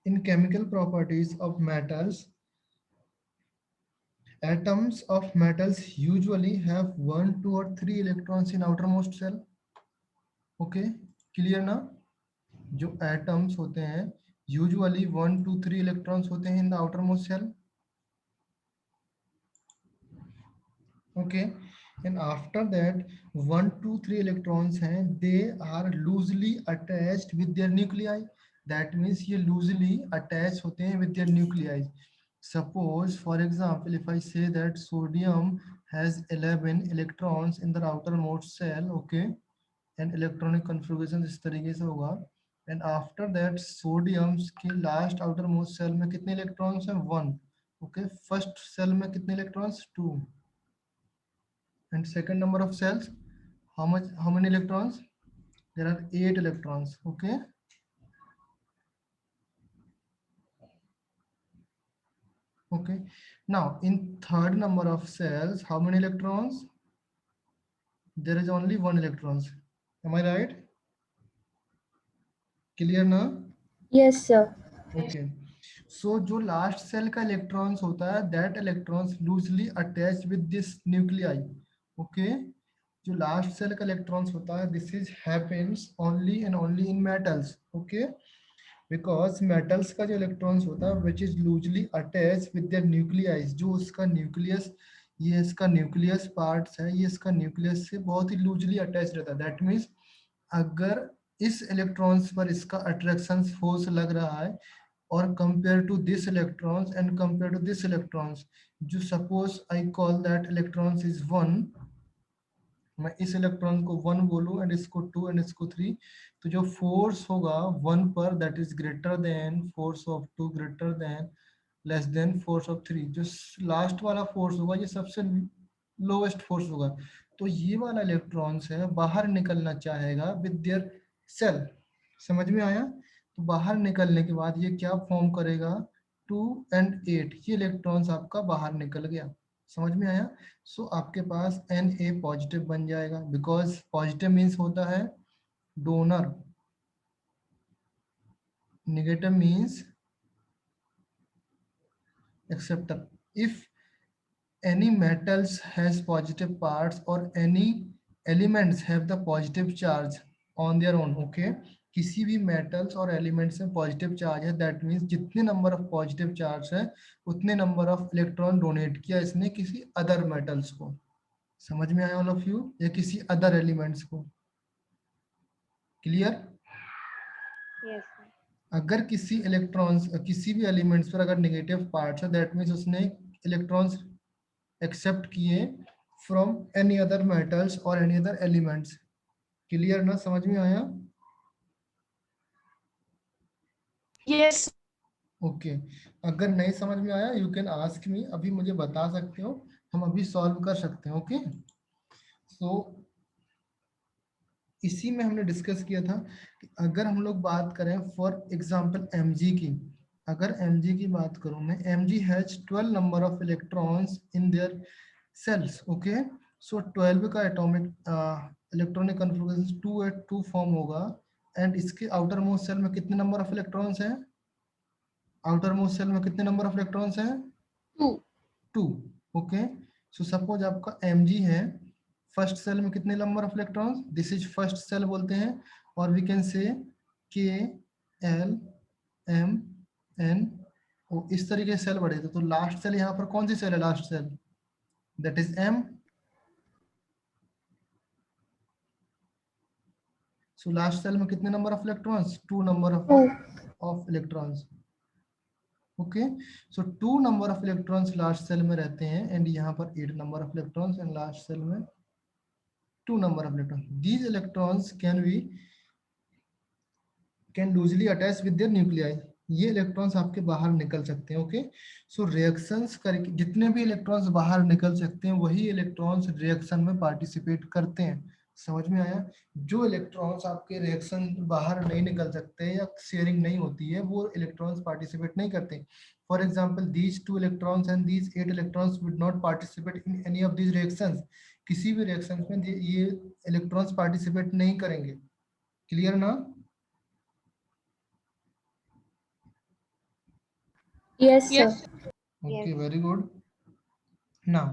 In chemical properties of metals, atoms of metals usually have one, two, or three electrons in outermost shell. Okay, clear ना? जो atoms होते हैं usually 1 2 3 electrons होते हैं in the outermost shell. Okay, and after that 1 2 3 electrons हैं, they are loosely attached with their nuclei. That means ये loosely attached होते हैं with their nuclei. Suppose for example if I say that sodium has 11 electrons in the outermost shell. Okay, and electronic configuration इस तरीके से होगा. And after that sodium के last outermost cell में कितने इलेक्ट्रॉन्स हैं? 1. Okay, फर्स्ट सेल में कितने electrons? 2. And second number of cells, how many electrons? There are 8 electrons. Okay, okay, now in third number of cells, how many electrons? There is only 1 electrons. Am I right? Clear now? Yes, sir. Okay, so जो last cell का electrons होता है that electrons loosely attached with this nuclei. Okay, जो last cell का electrons होता है this is happens only and only in metals. Okay, because metals का जो इलेक्ट्रॉन्स होता है which is loosely attached with their nuclei, जो उसका न्यूक्लियस, ये इसका न्यूक्लियस पार्ट्स है, ये इसका न्यूक्लियस से बहुत ही लूजली अटैच रहता है. दैट मीन्स अगर इस इलेक्ट्रॉन्स पर इसका अट्रैक्शन फोर्स लग रहा है और compare to this electrons and compare to this electrons, जो suppose I call that electrons is 1, मैं इस इलेक्ट्रॉन को 1 बोलूं एंड इसको 2 एंड इसको 3, तो जो फोर्स होगा 1 पर that is greater than force of 2, greater than less than force of 3. जो लास्ट वाला फोर्स होगा ये सबसे लोएस्ट फोर्स होगा. तो ये वाला इलेक्ट्रॉन्स है बाहर निकलना चाहेगा विद देयर सेल. समझ में आया? तो बाहर निकलने के बाद ये क्या फॉर्म करेगा? 2 एंड 8, ये इलेक्ट्रॉन्स आपका बाहर निकल गया. समझ में आया? सो आपके पास Na पॉजिटिव बन जाएगा, बिकॉज पॉजिटिव मीन्स होता है donor, negative means acceptor. If any metals has positive parts or any elements have the positive charge on their own. Okay, किसी भी metals और elements में positive charge है, that means जितने number of positive charge है उतने number of electron donate किया इसने किसी other metals को. समझ में आया all of you? या किसी other elements को? क्लियर? Yes, sir. अगर किसी इलेक्ट्रॉन्स किसी भी एलिमेंट्स पर अगर नेगेटिव पार्ट्स है दैट मीन्स उसने इलेक्ट्रॉन्स एक्सेप्ट किए फ्रॉम एनी अदर मेटल्स और एनी अदर एलिमेंट्स. क्लियर ना? समझ में आया? Yes. ओके, अगर नहीं समझ में आया यू कैन आस्क मी, अभी मुझे बता सकते हो, हम अभी सॉल्व कर सकते हैं. ओके, सो इसी में हमने डिस्कस किया था कि अगर हम लोग बात करें फॉर एग्जांपल Mg की, अगर Mg की बात करूं मैं, Mg has 12 number of electrons in their shells. Okay, so 12 का एटॉमिक इलेक्ट्रॉनिक कॉन्फ़िगरेशन 2 फॉर्म होगा. एंड इसके आउटर मोस्ट सेल में कितने नंबर ऑफ इलेक्ट्रॉन्स हैं? आउटर मोस्ट सेल में कितने नंबर ऑफ इलेक्ट्रॉन्स हैं? 2. 2. ओके, सो सपोज आपका Mg है, फर्स्ट सेल में कितने number of electrons? This is first shell बोलते हैं, और we can say K L M N O, इस तरीके से सेल बढ़े. तो लास्ट सेल यहाँ पर कौन सी सेल है? Last shell that is M. So last shell में कितने number of electrons? 2 number 2. Of electrons. Okay, so 2 number of electrons last shell में रहते हैं एंड यहाँ पर 8 number of electrons and last shell में 2 number of electrons. These electrons can loosely attach with their nuclei. ये electrons आपके बाहर निकल सकते हैं. ओके, सो रिएक्शंस करके जितने भी इलेक्ट्रॉन्स बाहर निकल सकते हैं वही इलेक्ट्रॉन्स रिएक्शन में पार्टिसिपेट करते हैं. समझ में आया? जो इलेक्ट्रॉन्स आपके रिएक्शन बाहर नहीं निकल सकते या शेयरिंग नहीं होती है वो इलेक्ट्रॉन्स पार्टिसिपेट नहीं करते. For example these 2 electrons and these 8 electrons would not participate in any of these reactions. किसी भी रिएक्शन में ये इलेक्ट्रॉन्स पार्टिसिपेट नहीं करेंगे. क्लियर ना? Yes, sir. Yes. Okay, Yes. Very good. Now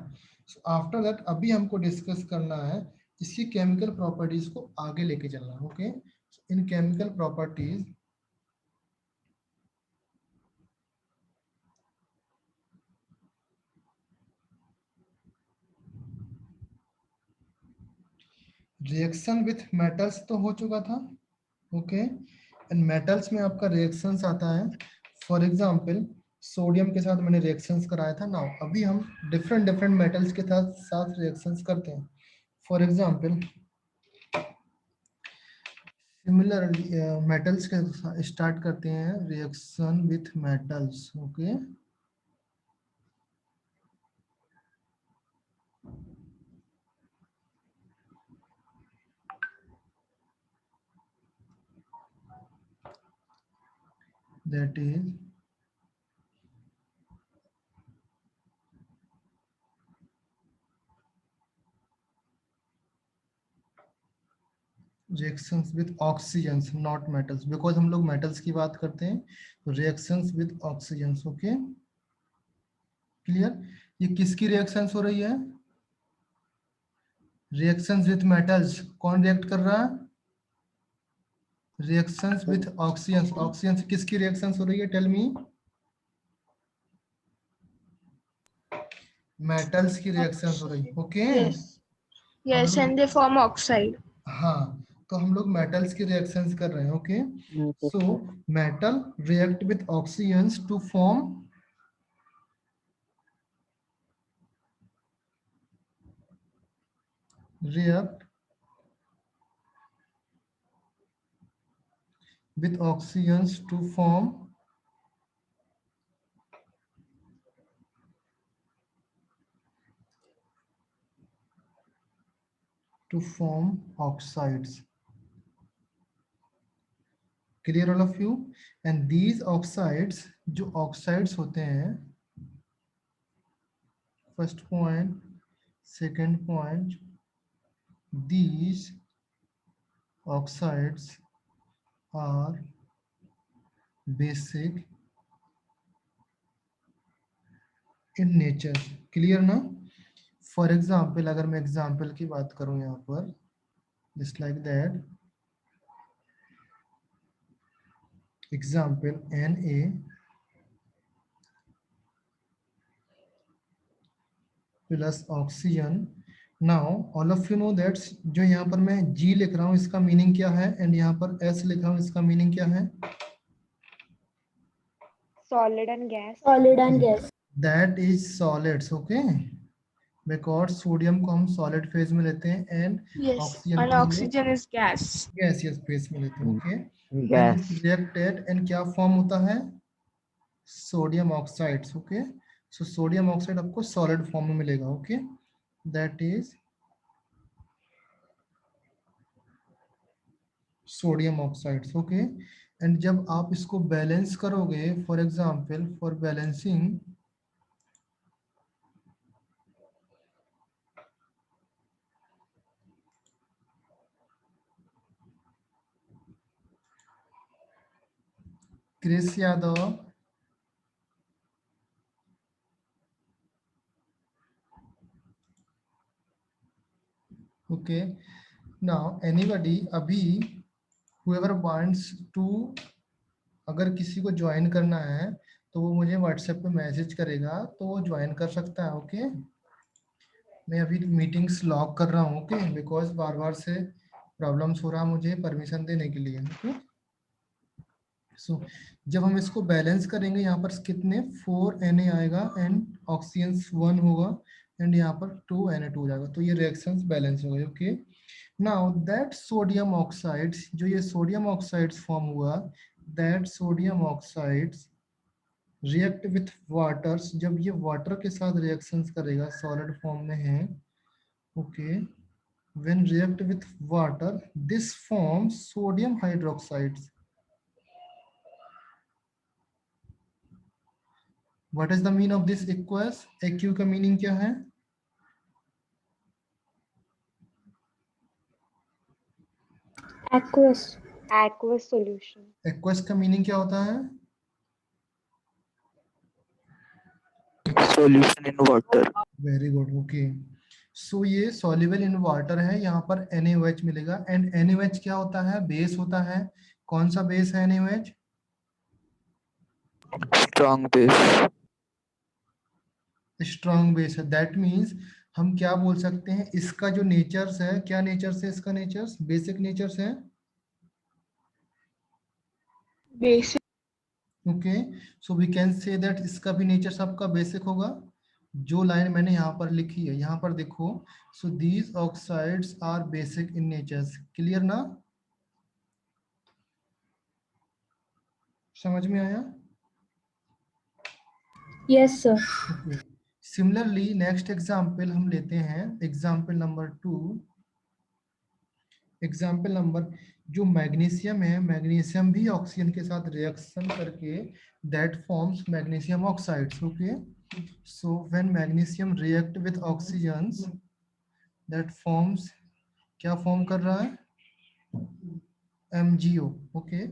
after that अभी हमको डिस्कस करना है इसकी केमिकल प्रॉपर्टीज को आगे लेके चलना है। Okay, in chemical properties reaction with metals तो हो चुका था। ओके, एंड मेटल्स में आपका रिएक्शंस आता है। फॉर एग्जांपल सोडियम के साथ मैंने रिएक्शंस कराया था। नाउ अभी हम डिफरेंट डिफरेंट मेटल्स के साथ साथ रिएक्शंस करते हैं। फॉर एग्जांपल सिमिलर मेटल्स के स्टार्ट करते हैं reaction with metals. Okay, that is reactions with oxygens not metals, because हम लोग metals की बात करते हैं तो reactions with oxygens। Okay, clear? ये किसकी रिएक्शंस हो रही है? Reactions with metals. कौन रिएक्ट कर रहा है? Reactions with oxygens. ऑक्सीजन किसकी रिएक्शंस हो रही है? Tell me. मेटल्स की रिएक्शंस हो रही है। Okay, Yes. हम Yes, लोग, and they form oxide. हाँ, तो हम लोग मेटल्स की रिएक्शंस कर रहे हैं। Okay, so metal react with oxygens to form react with oxygens to form oxides। Clear all of you? And these oxides, जो oxides होते हैं, first point, second point, these oxides are basic in nature। Clear ना? For example, अगर मैं example की बात करूं यहाँ पर, just like that, example Na plus oxygen. Now all of you know that जो यहाँ पर मैं G लिख रहा हूँ इसका मीनिंग क्या है, एंड यहाँ पर S लिख रहा हूँ इसका मीनिंग क्या है? Solid and gas. Solid and gas. That is solids. Okay, because sodium को हम सॉलिड फेज में लेते हैं एंड Yes. ऑक्सीजन And को हम लोग oxygen is gas. Gaseous phase में लेते हैं। Okay, when gas. This reacted and क्या फॉर्म होता है? Sodium oxides. Okay, so sodium oxide आपको सॉलिड फॉर्म में मिलेगा। Okay, that is sodium oxides. Okay, and जब आप इसको बैलेंस करोगे, for example for balancing Kris Yadav, okay, now anybody अभी whoever wants to, अगर किसी को ज्वाइन करना है तो वो मुझे व्हाट्सएप पे मैसेज करेगा तो वो ज्वाइन कर सकता है। ओके, मैं अभी मीटिंग्स लॉक कर रहा हूँ। ओके, बिकॉज बार बार से प्रॉब्लम्स हो रहा है मुझे परमिशन देने के लिए। ओके, सो जब हम इसको बैलेंस करेंगे यहाँ पर कितने 4 Na आएगा एंड ऑक्सीजन 1 होगा एंड यहाँ पर 2 Na2 हो जाएगा, तो ये रिएक्शंस बैलेंस हो गए। Okay, now that sodium oxides, जो ये सोडियम ऑक्साइड्स फॉर्म हुआ, that sodium oxides react with waters, जब ये वाटर के साथ रिएक्शंस करेगा सॉलिड फॉर्म में है। Okay, when react with water this form sodium hydroxides. What is the mean of this aqueous? Aq का मीनिंग क्या है? Aqueous. Aqueous solution. एक्वस का मीनिंग क्या होता है? solution in water. Very good, okay. So ये सॉल्युबल इन वाटर है, यहाँ पर NaOH मिलेगा। एंड NaOH क्या होता है? बेस होता है। कौन सा बेस है NaOH? Strong base. Strong base है। दैट मीन्स हम क्या बोल सकते हैं, इसका जो नेचर्स है, क्या नेचर्स है इसका? नेचर्स, बेसिक नेचर्स है। Basic. Okay, so we can say that इसका भी नेचर सबका बेसिक होगा। जो लाइन मैंने यहाँ पर लिखी है, यहाँ पर देखो। So these oxides are basic in natures. Clear ना? समझ में आया? Yes, sir. Okay. Similarly next example हम लेते हैं, एग्जाम्पल नंबर 2। एग्जाम्पल नंबर, जो मैग्नीशियम है, मैग्नीशियम भी ऑक्सीजन के साथ रिएक्शन करके that forms magnesium oxides. Okay, so when magnesium react with oxygens that forms, क्या फॉर्म कर रहा है? MgO। Okay,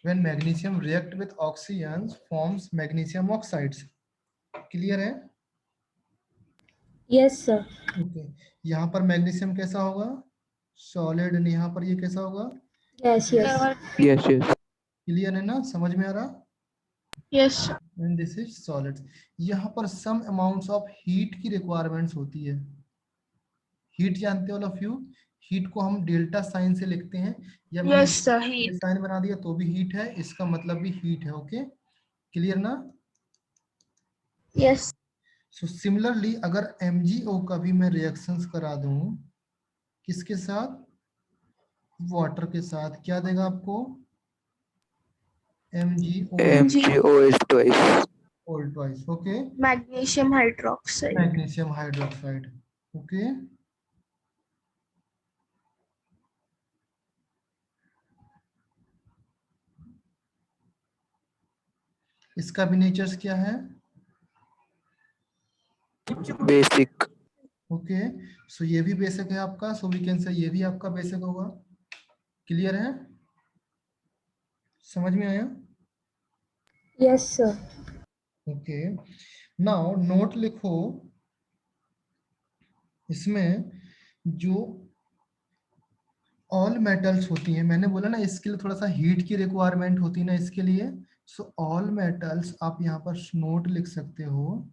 when magnesium react with oxygens forms magnesium oxides. Clear है? Yes, sir. ओके, यहाँ पर मैग्नीशियम कैसा होगा? सॉलिड। यहाँ पर ये कैसा होगा? Yes, yes. Yes, yes. Clear है ना? समझ में आ रहा? Yes. And this is solids. यहाँ पर सम अमाउंट्स ऑफ हीट की रिक्वायरमेंट्स होती है। हीट जानते हो ऑल ऑफ यू? हीट को हम डेल्टा साइन से लिखते हैं, या मैंने Yes, sir. Heat. साइन बना दिया तो भी हीट है, इसका मतलब भी हीट है। ओके, क्लियर ना? Yes. सो सिमिलरली अगर MgO का भी मैं रिएक्शंस करा दूं, किसके साथ? वाटर के साथ, क्या देगा आपको? MgO MgOH twice. और twice. Okay, Magnesium hydroxide. Magnesium hydroxide. Okay, इसका भी नेचर्स क्या है? Basic. ओके, सो ये भी बेसिक है आपका, सो वी कैन से ये भी आपका बेसिक होगा। क्लियर है? समझ में आया? Yes, sir. Okay, now note लिखो। इसमें जो ऑल मेटल्स होती हैं, मैंने बोला ना इसके लिए थोड़ा सा हीट की रिक्वायरमेंट होती है ना इसके लिए। सो ऑल मेटल्स आप यहाँ पर नोट लिख सकते हो।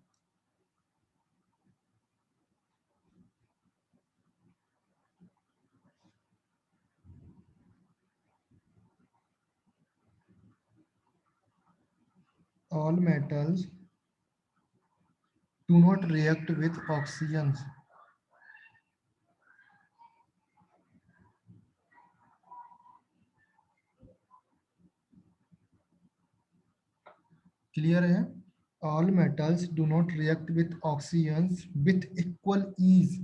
all metals do not react with oxygens. Clear है? All metals do not react with oxygens with equal ease.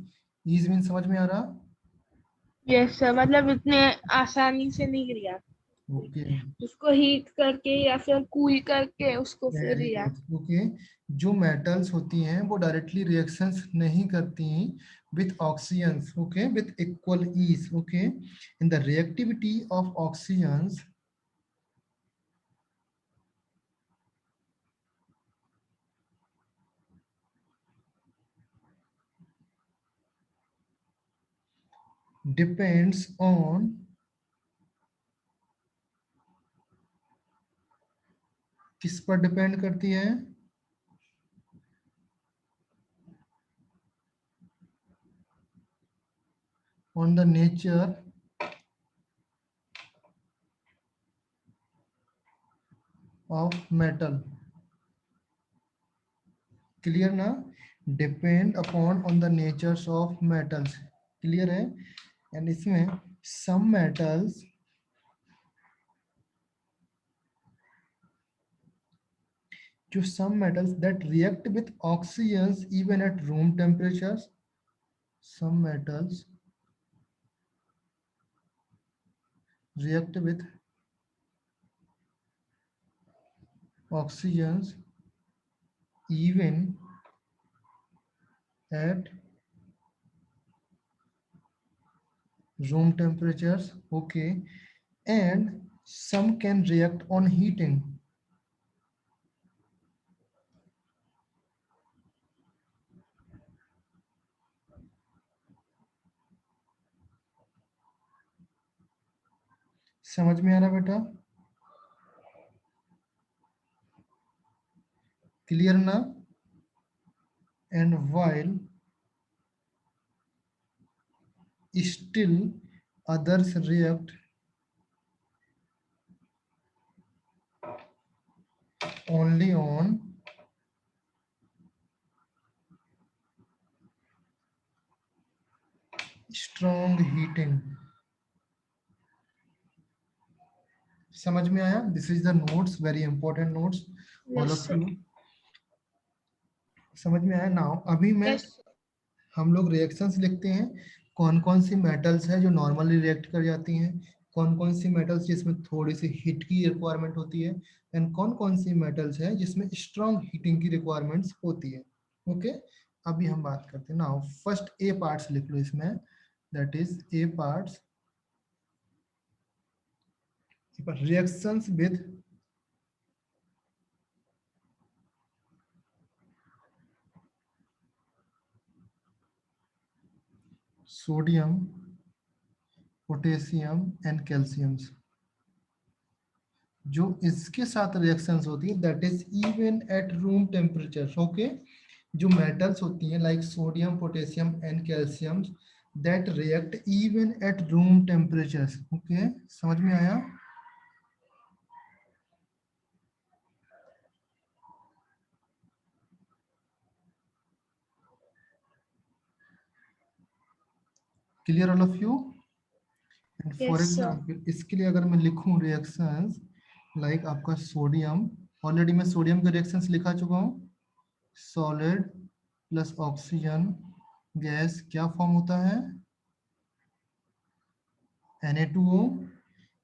Ease means समझ में आ रहा? Yes, sir. मतलब इतने आसानी से नहीं रिएक्ट, ओके, उसको हीट करके या फिर कूल करके उसको फिर वेरी रिएक्ट. गुड। ओके, जो मेटल्स होती हैं वो डायरेक्टली रिएक्शंस नहीं करती with oxygens, okay, with equal ease. Okay, in the reactivity of oxygens depends on किस पर डिपेंड करती है? On the nature of metal. Clear ना? Depend upon on the natures of metals. Clear है? And इसमें some metals जो some metals that react with oxygens even at room temperatures, some metals react with oxygens even at room temperatures. Okay, and some can react on heating. समझ में आ रहा बेटा? Clear ना? And while still others react only on strong heating. समझ में आया? This is the notes, very important notes, all Yes, of sir. You. समझ में आया? नाउ अभी मैं Yes. हम लोग रिएक्शंस लिखते हैं, कौन कौन सी मेटल्स है जो नॉर्मली रिएक्ट कर जाती हैं, कौन कौन सी मेटल्स जिसमें थोड़ी सी हीट की रिक्वायरमेंट होती है, एंड कौन कौन सी मेटल्स है जिसमें स्ट्रॉन्ग हीटिंग की रिक्वायरमेंट्स होती है। ओके, अभी हम बात करते हैं। नाउ फर्स्ट ए पार्ट्स लिख लो इसमें, that is a parts reactions with sodium, potassium and calciums. जो इसके साथ रिएक्शंस होती है that is even at room temperature. Okay, जो मेटल्स होती हैं like sodium, potassium and calcium that react even at room temperature. Okay, समझ में आया? Clear all of you? And for Yes, sir. Example इसके लिए अगर मैं लिखूं रिएक्शंस लाइक आपका सोडियम, ऑलरेडी मैं सोडियम के रिएक्शंस लिखा चुका हूँ। सॉलिड प्लस ऑक्सीजन गैस क्या फॉर्म होता है? Na2O।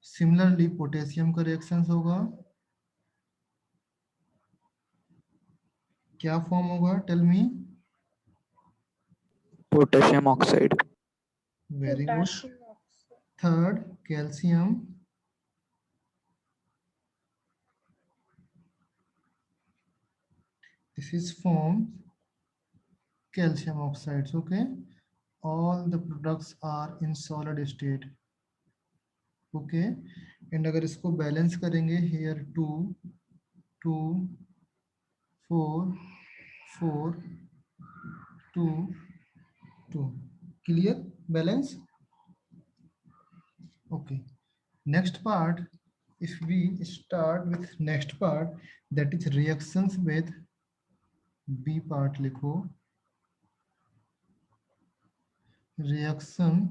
सिमिलरली पोटेशियम का रिएक्शंस होगा, क्या फॉर्म होगा? Tell me. potassium oxide, very good. Potassium oxide. Third calcium, this is formed calcium oxides. Okay, all the products are in solid state. Okay, and अगर इसको balance करेंगे here 2 2 4 4 2 2, clear? Balance. Okay, next part, if we start with next part, that is reactions with B part लिखो, reaction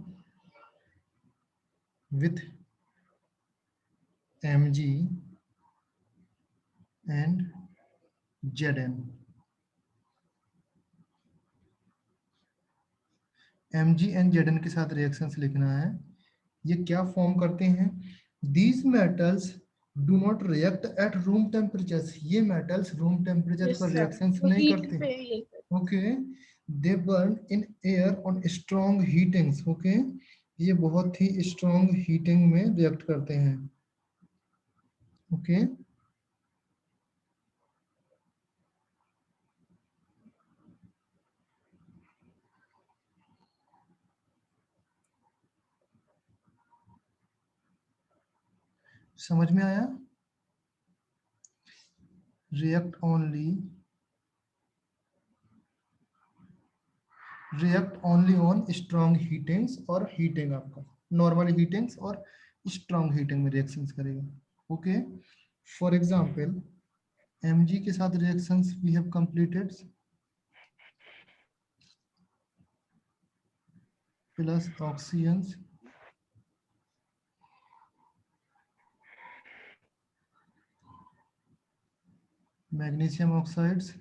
with Mg and Zn। Mg and Zn के साथ reactions लिखना है। ये क्या फॉर्म करते हैं? These metals do not react at room temperature. ये मेटल्स रूम टेम्परेचर Yes, पर sir. रिएक्शंस वो नहीं heat करते। पे ये okay, they burn in air on strong heatings. Okay, ये बहुत ही स्ट्रॉन्ग हीटिंग में रिएक्ट करते हैं। ओके, समझ में आया? React only on strong heatings, और हीटिंग आपका नॉर्मल हीटिंग्स और स्ट्रॉन्ग हीटिंग में रिएक्शंस करेगा। ओके, फॉर एग्जांपल Mg के साथ reactions we have completed, plus oxygen magnesium oxides.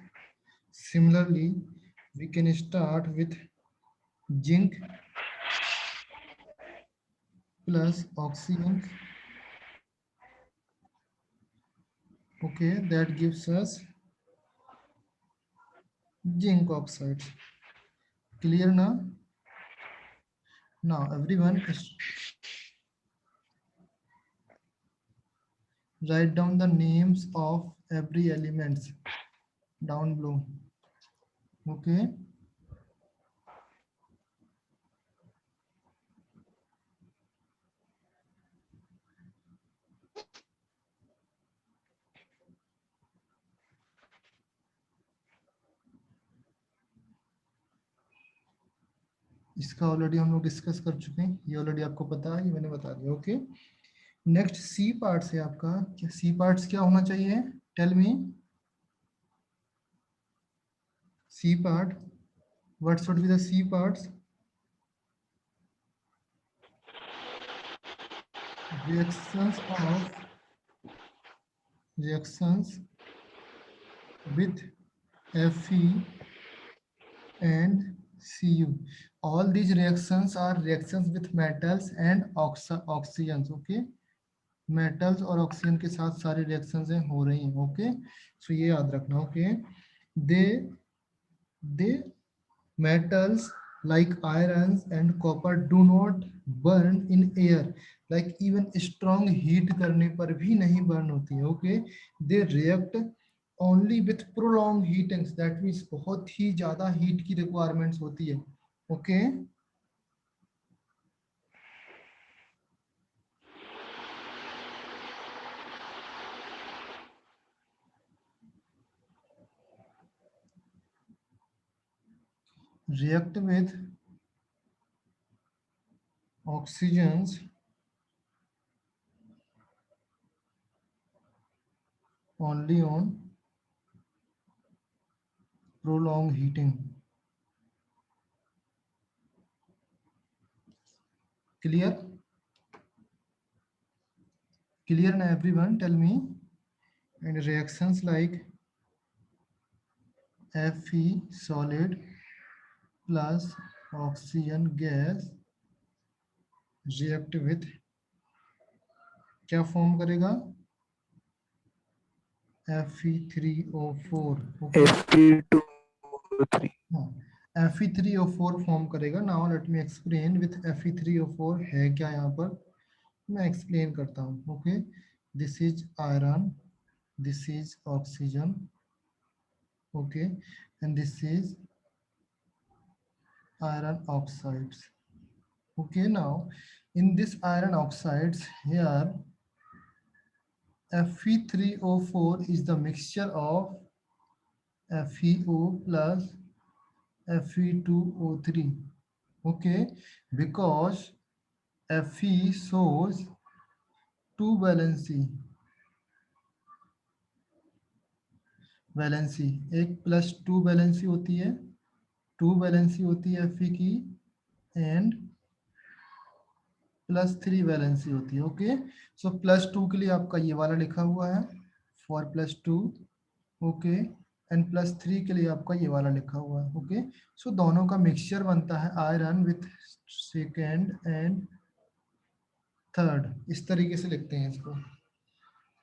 Similarly, we can start with zinc plus oxygen. Okay, that gives us zinc oxides. Clear now? Now everyone write down the names of every elements down below. Okay. इसका already हम लोग discuss कर चुके हैं, ये already आपको पता है, ये मैंने बता दिया। ओके, नेक्स्ट सी पार्ट्स है आपका। क्या सी पार्ट्स क्या होना चाहिए? Tell me. C part, what should be the C parts? reactions with Fe and Cu. All these reactions are reactions with metals and oxygens. Okay, metals और ऑक्सीजन के साथ सारी रिएक्शंस हो रही हैं। ओके, सो ये याद रखना। Okay, they metals like irons and copper do not burn in air, like even strong heat करने पर भी नहीं burn होती है। Okay, they react only with prolonged heatings, that means बहुत ही ज्यादा हीट की रिक्वायरमेंट्स होती है। Okay, react with oxygens only on prolonged heating. Clear? Clear now everyone? Tell me. And reactions like Fe solid plus oxygen gas react with क्या form करेगा? Fe3O4. Okay. Fe2O3. Fe3O4 form करेगा। Now let me explain with Fe3O4 है क्या यहाँ पर, मैं explain करता हूँ। Okay, this is iron, this is oxygen, okay, and this is iron oxides. Okay, now in this iron oxides here, Fe3O4 is the mixture of FeO plus Fe2O3. Okay, because Fe shows two valency, एक plus two valency होती है, to valency होती है Fe की, and +3 valency होती है। Okay, so +2 के लिए आपका ये वाला लिखा हुआ है फॉर +2। ओके, एंड +3 के लिए आपका ये वाला लिखा हुआ है। ओके, सो दोनों का मिक्सचर बनता है iron with second and third, इस तरीके से लिखते हैं इसको,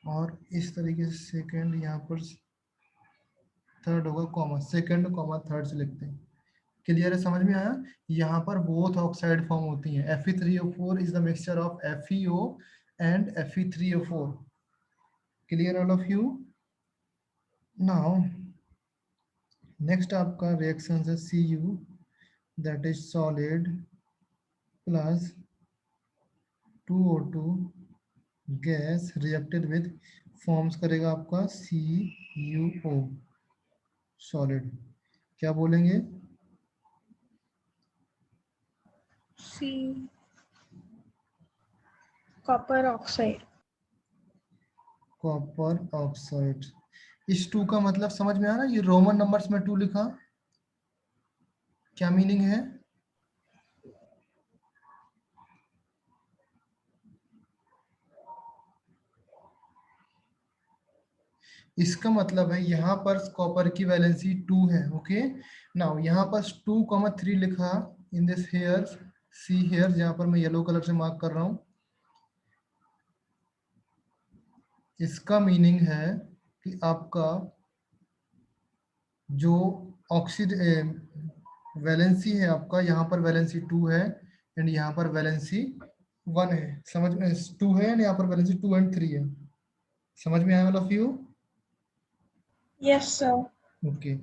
और इस तरीके से सेकेंड यहाँ पर थर्ड होगा, कॉमा सेकेंड कॉमा थर्ड से लिखते हैं। क्लियर है, समझ में आया? यहाँ पर बोथ ऑक्साइड फॉर्म होती हैं। Fe3O4 is the mixture of FeO and Fe3O4। Clear all of you? Now next आपका रिएक्शन है Cu, that is solid plus 2O2 gas reacted with, forms करेगा आपका CuO सॉलिड। क्या बोलेंगे? C copper oxide. Copper oxide. इस 2 का मतलब समझ में आ रहा है? ये रोमन नंबर्स में 2 लिखा, क्या मीनिंग है? इसका मतलब है यहाँ पर कॉपर की वैलेंसी 2 है। ओके, नाउ यहाँ पर 2,3 लिखा in this here, see here, जहाँ पर मैं येलो कलर से मार्क कर रहा हूँ। इसका मीनिंग है कि आपका जो ऑक्सीड वैलेंसी है आपका, यहाँ पर वैलेंसी 2 है एंड यहाँ पर वैलेंसी 1 है। समझ में? 2 है एंड यहाँ पर वैलेंसी 2 एंड 3 है। समझ में आया all of you? Yes sir. Okay,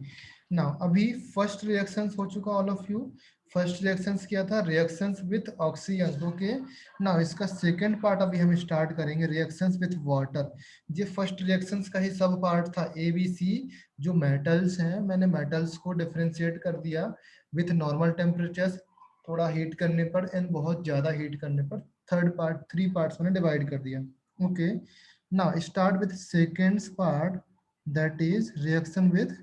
now अभी फर्स्ट रिएक्शंस हो चुका all of you. First reactions क्या था? Reactions with oxygen. Okay, now इसका सेकंड पार्ट अभी हम स्टार्ट करेंगे, रिएक्शंस विथ वाटर। ये फर्स्ट रिएक्शंस का ही सब पार्ट था ABC। जो मेटल्स हैं, मैंने मेटल्स को डिफरेंशिएट कर दिया विथ नॉर्मल टेम्परेचर्स थोड़ा हीट करने पर एंड बहुत ज्यादा हीट करने पर थर्ड पार्ट 3 पार्ट्स में डिवाइड कर दिया. Okay, now start with second part, that is reaction with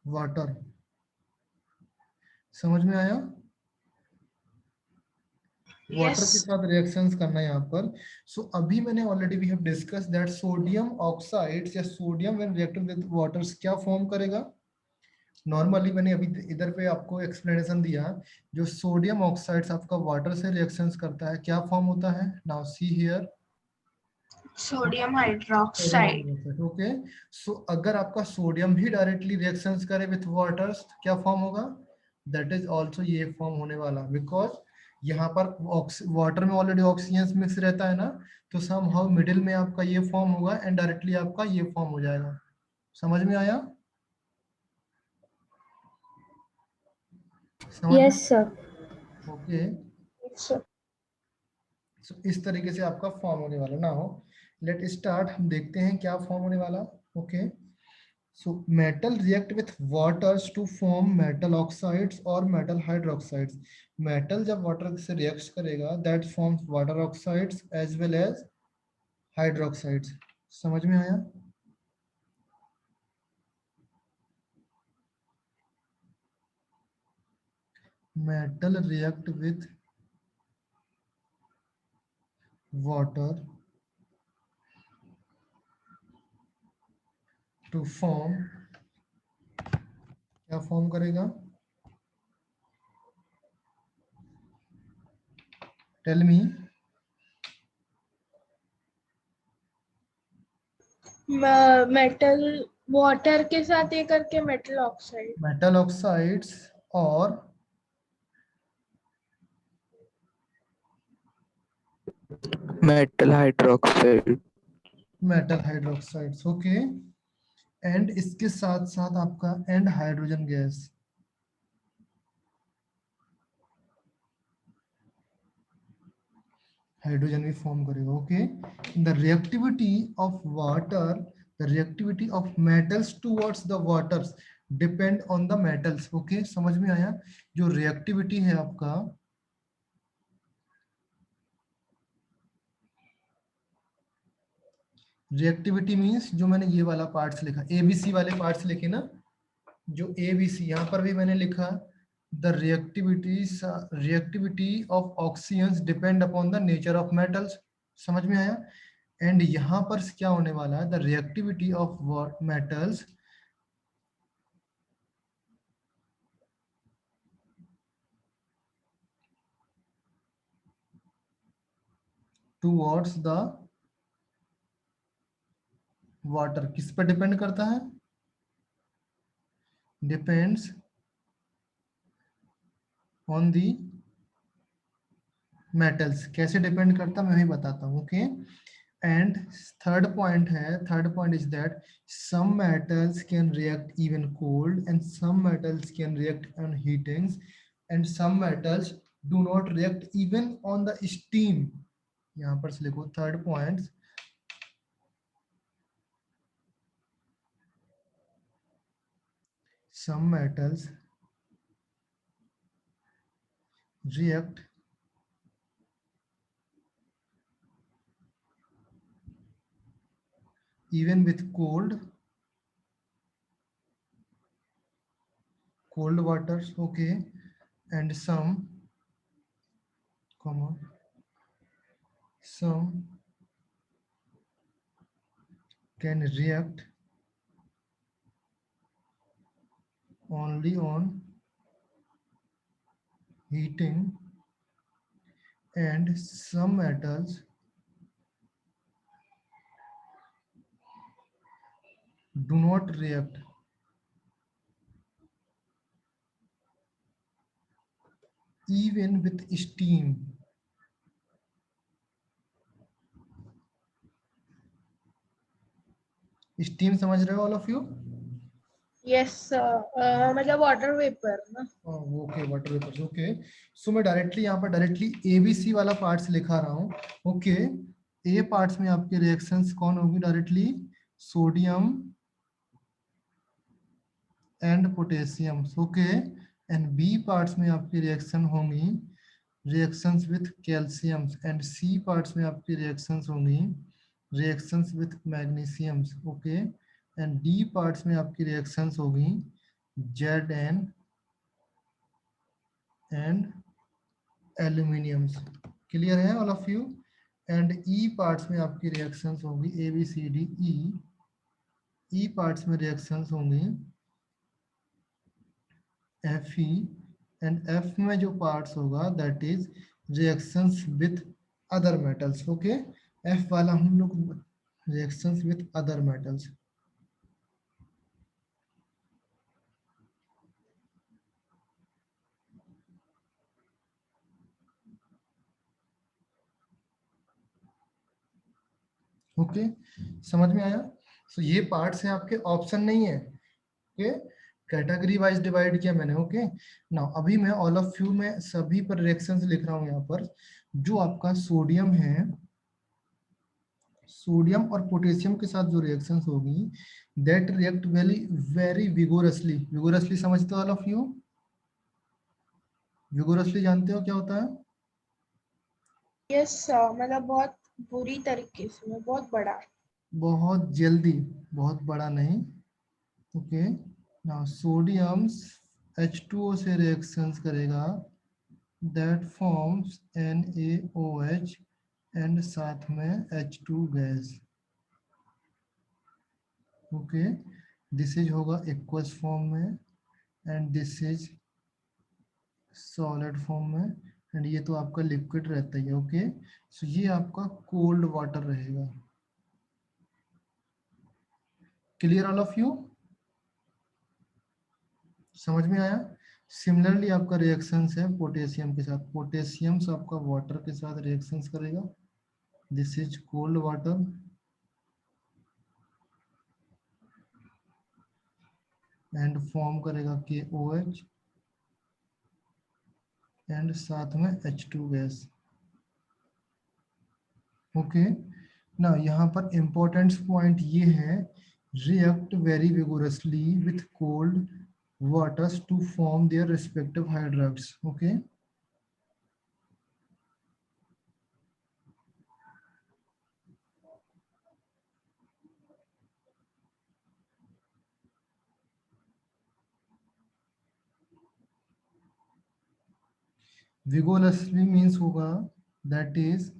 water. समझ में आया? वाटर के Yes. साथ रिएक्शंस करना है यहाँ पर. सो अभी मैंने already we have discussed that sodium oxides या sodium when reacted with waters क्या फॉर्म करेगा. नॉर्मली मैंने अभी इधर पे आपको एक्सप्लेनेशन दिया. जो सोडियम ऑक्साइड्स आपका वाटर से रिएक्शंस करता है क्या फॉर्म होता है. Now see here, Sodium hydroxide. Okay. So अगर आपका सोडियम भी डायरेक्टली रिएक्शंस करे विथ वाटर्स क्या फॉर्म होगा. दैट इज आल्सो ये फॉर्म होने वाला, बिकॉज यहाँ पर वाटर में ऑलरेडी ऑक्सीजन मिक्स रहता है ना, तो समहाउ मिडिल में आपका ये फॉर्म होगा एंड डायरेक्टली आपका ये फॉर्म हो जाएगा. समझ में आया? समझ Yes, sir. Okay. Yes, sir. So, इस तरीके से आपका फॉर्म होने वाला. ना हो लेट स्टार्ट, हम देखते हैं क्या फॉर्म होने वाला. Okay, so metal react with waters to form metal oxides और मेटल हाइड्रोक्साइड्स. मेटल जब वाटर से रिएक्ट करेगा that forms water oxides as well as hydroxides. समझ में आया? Metal react with water to form, क्या फॉर्म करेगा. Tell me. मेटल वाटर के साथ ये करके मेटल ऑक्साइड. मेटल ऑक्साइड्स और metal hydroxide. Metal hydroxides. Okay, and इसके साथ साथ आपका एंड हाइड्रोजन गैस. हाइड्रोजन भी फॉर्म करेगा. Okay, the reactivity of water, the reactivity of metals towards the waters depend on the metals. Okay, समझ में आया? जो रिएक्टिविटी है आपका, रिएक्टिविटी मींस जो मैंने ये वाला पार्ट्स लिखा, एबीसी वाले पार्ट्स लिखे ना, जो एबीसी यहाँ पर भी मैंने लिखा, the reactivity of oxygens depend upon the nature of metals. समझ में आया? एंड यहाँ पर क्या होने वाला है, the reactivity of metals towards the water. किस पर डिपेंड करता है? Depends on the metals. कैसे डिपेंड करता है मैं भी बताता हूँ. ओके, एंड थर्ड पॉइंट है, third point is that some metals can react even cold and some metals can react on heatings and some metals do not react even on the steam. यहाँ पर से लिखो third point, some metals react even with cold waters. Okay, and some can react only on heating and some metals do not react even with steam. Steam समझ रहे हो all of you? Yes मतलब water vapour ना. Okay, water vapours. Okay, so मैं directly यहाँ पर directly ABC वाला parts लिखा रहा हूँ. ओके, ए पार्ट्स में आपके रिएक्शंस कौन होगी directly, sodium and potassium, okay. And B parts में आपकी रिएक्शन होंगी reactions with calciums, and C parts में आपकी रिएक्शंस होंगी reactions with magnesiums, okay. And D parts में आपकी रिएक्शंस होगी जेड एंड एल्यूमिनियम्स। क्लियर है all of you? And E parts में आपकी रिएक्शंस होंगी A B C D E. E parts में रिएक्शंस होंगी एफ ई, एंड एफ में जो पार्ट्स होगा that is reactions with other metals, okay. F वाला हम लोग reactions with other metals. Okay, समझ में आया? सो ये पार्ट्स हैं आपके, ऑप्शन नहीं है, ओके। कैटेगरी वाइज डिवाइड किया मैंने, ओके। नाउ अभी मैं ऑल ऑफ यू में सभी पर रिएक्शंस लिख रहा हूँ यहाँ पर। जो आपका सोडियम है, सोडियम और पोटेशियम के साथ जो रिएक्शंस होगी that react very very vigorously. Vigorously समझते हो ऑल ऑफ यू? विगोरसली जानते हो क्या होता है? यस सर, मतलब बहुत बुरी तरीके से, बहुत बड़ा। बहुत जल्दी, बहुत बड़ा नहीं, ओके। नाउ सोडियम H2O से रिएक्शंस करेगा दैट फॉर्म्स NaOH एंड साथ में H2 gas, okay. This is होगा एक्वस फॉर्म में and this is solid form में, एंड ये तो आपका लिक्विड रहता है, ओके। सो ये आपका कोल्ड वाटर रहेगा। Clear all of you? समझ में आया? सिमिलरली आपका रिएक्शंस है पोटेशियम के साथ। पोटेशियम आपका वाटर के साथ रिएक्शंस करेगा, this is cold water, and form करेगा KOH एंड साथ में H2 गैस, ओके। ना यहाँ पर इंपॉर्टेंट पॉइंट ये है, react very vigorously with cold waters to form their respective hydrides, okay। vigorously means होगा that is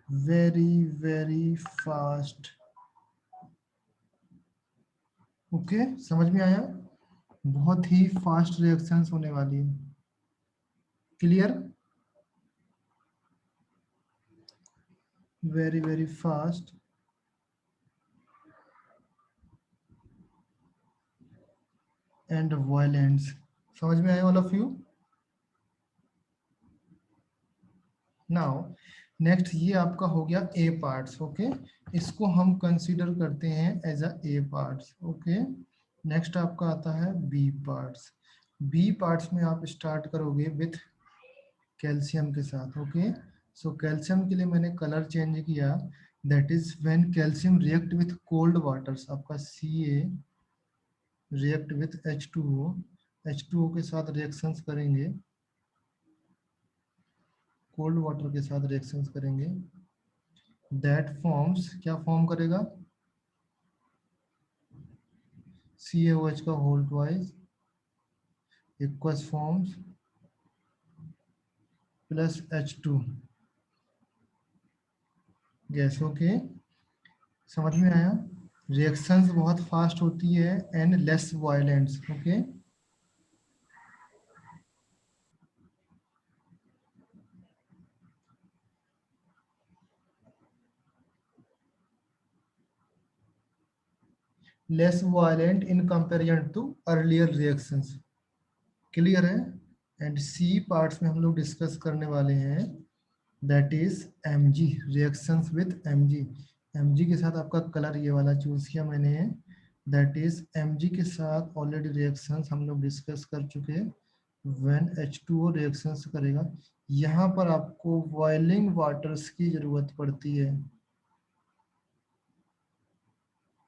very fast, okay. समझ में आया? बहुत ही फास्ट रिएक्शंस होने वाली है। Clear? Very fast and violence. समझ में आया all of you? Now next ये आपका हो गया ए पार्ट्स, ओके। इसको हम कंसीडर करते हैं as a A parts, okay. Next आपका आता है बी पार्ट्स। बी पार्ट्स में आप स्टार्ट करोगे विथ कैल्शियम के साथ, ओके। सो कैल्शियम के लिए मैंने कलर चेंज किया, that is when calcium react with cold waters, आपका Ca react with H2O, H2O के साथ रिएक्शंस करेंगे, कोल्ड वाटर के साथ रिएक्शंस करेंगे, दैट फॉर्म्स, क्या फॉर्म करेगा? CaOH का whole twice aqueous forms plus H2 gas, okay. समझ में आया? रिएक्शंस बहुत फास्ट होती है and less violents, okay. Less violent in comparison to earlier reactions. Clear है? एंड सी पार्ट्स में हम लोग डिस्कस करने वाले हैं that is Mg, reactions with Mg। Mg के साथ आपका कलर ये वाला चूज किया मैंने, दैट इज Mg के साथ ऑलरेडी रिएक्शंस हम लोग डिस्कस कर चुके, व्हेन H2O रिएक्शंस करेगा, यहाँ पर आपको बॉइलिंग वाटर्स की जरूरत पड़ती है।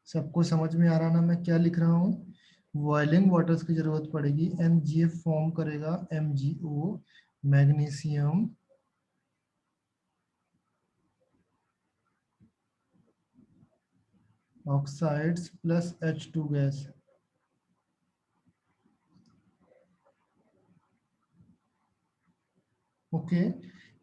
सबको समझ में आ रहा ना मैं क्या लिख रहा हूँ? बॉइलिंग वाटर्स की जरूरत पड़ेगी, MgF फॉर्म करेगा MgO, magnesium oxides plus H2 gas. Okay,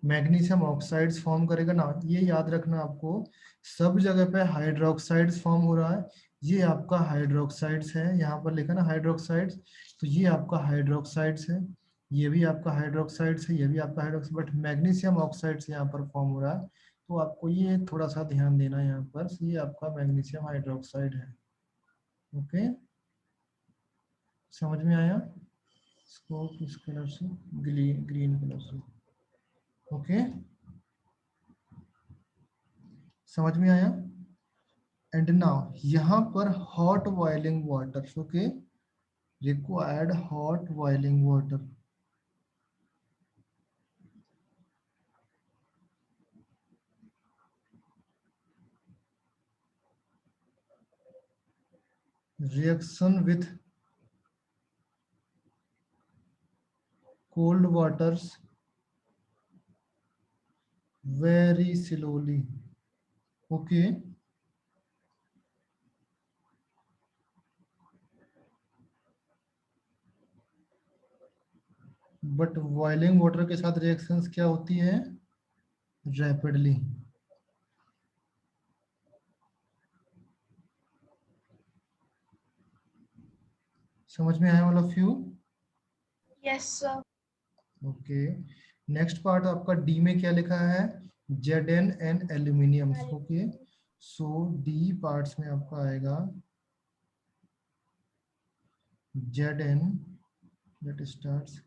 magnesium oxides form करेगा ना, ये याद रखना आपको, सब जगह पे हाइड्रोक्साइड्स फॉर्म हो रहा है। ये आपका हाइड्रोक्साइड्स है, यहाँ पर लिखा ना हाइड्रोक्साइड्स, तो ये आपका हाइड्रोक्साइड्स है, ये भी आपका हाइड्रोक्साइड्स है, ये भी आपका हाइड्रोक्साइड, बट मैग्नीशियम ऑक्साइड्स यहाँ पर फॉर्म हो रहा है, तो आपको ये थोड़ा सा ध्यान देना है यहाँ पर, ये आपका मैग्नीशियम हाइड्रोक्साइड है। ओके, समझ में आया? इसको किस कलर से? ग्रीन कलर से। ओके, समझ में आया? एंड नाउ यहाँ पर hot boiling water, okay, required hot boiling water. Reaction with cold waters very slowly. Okay, but boiling water के साथ रिएक्शंस क्या होती है? रैपिडली। समझ में आया all of you? Yes sir. Okay, next part आपका डी में क्या लिखा है? Zn and aluminium. Okay, so D parts में आपका आएगा Zn, दैट स्टार्ट्स,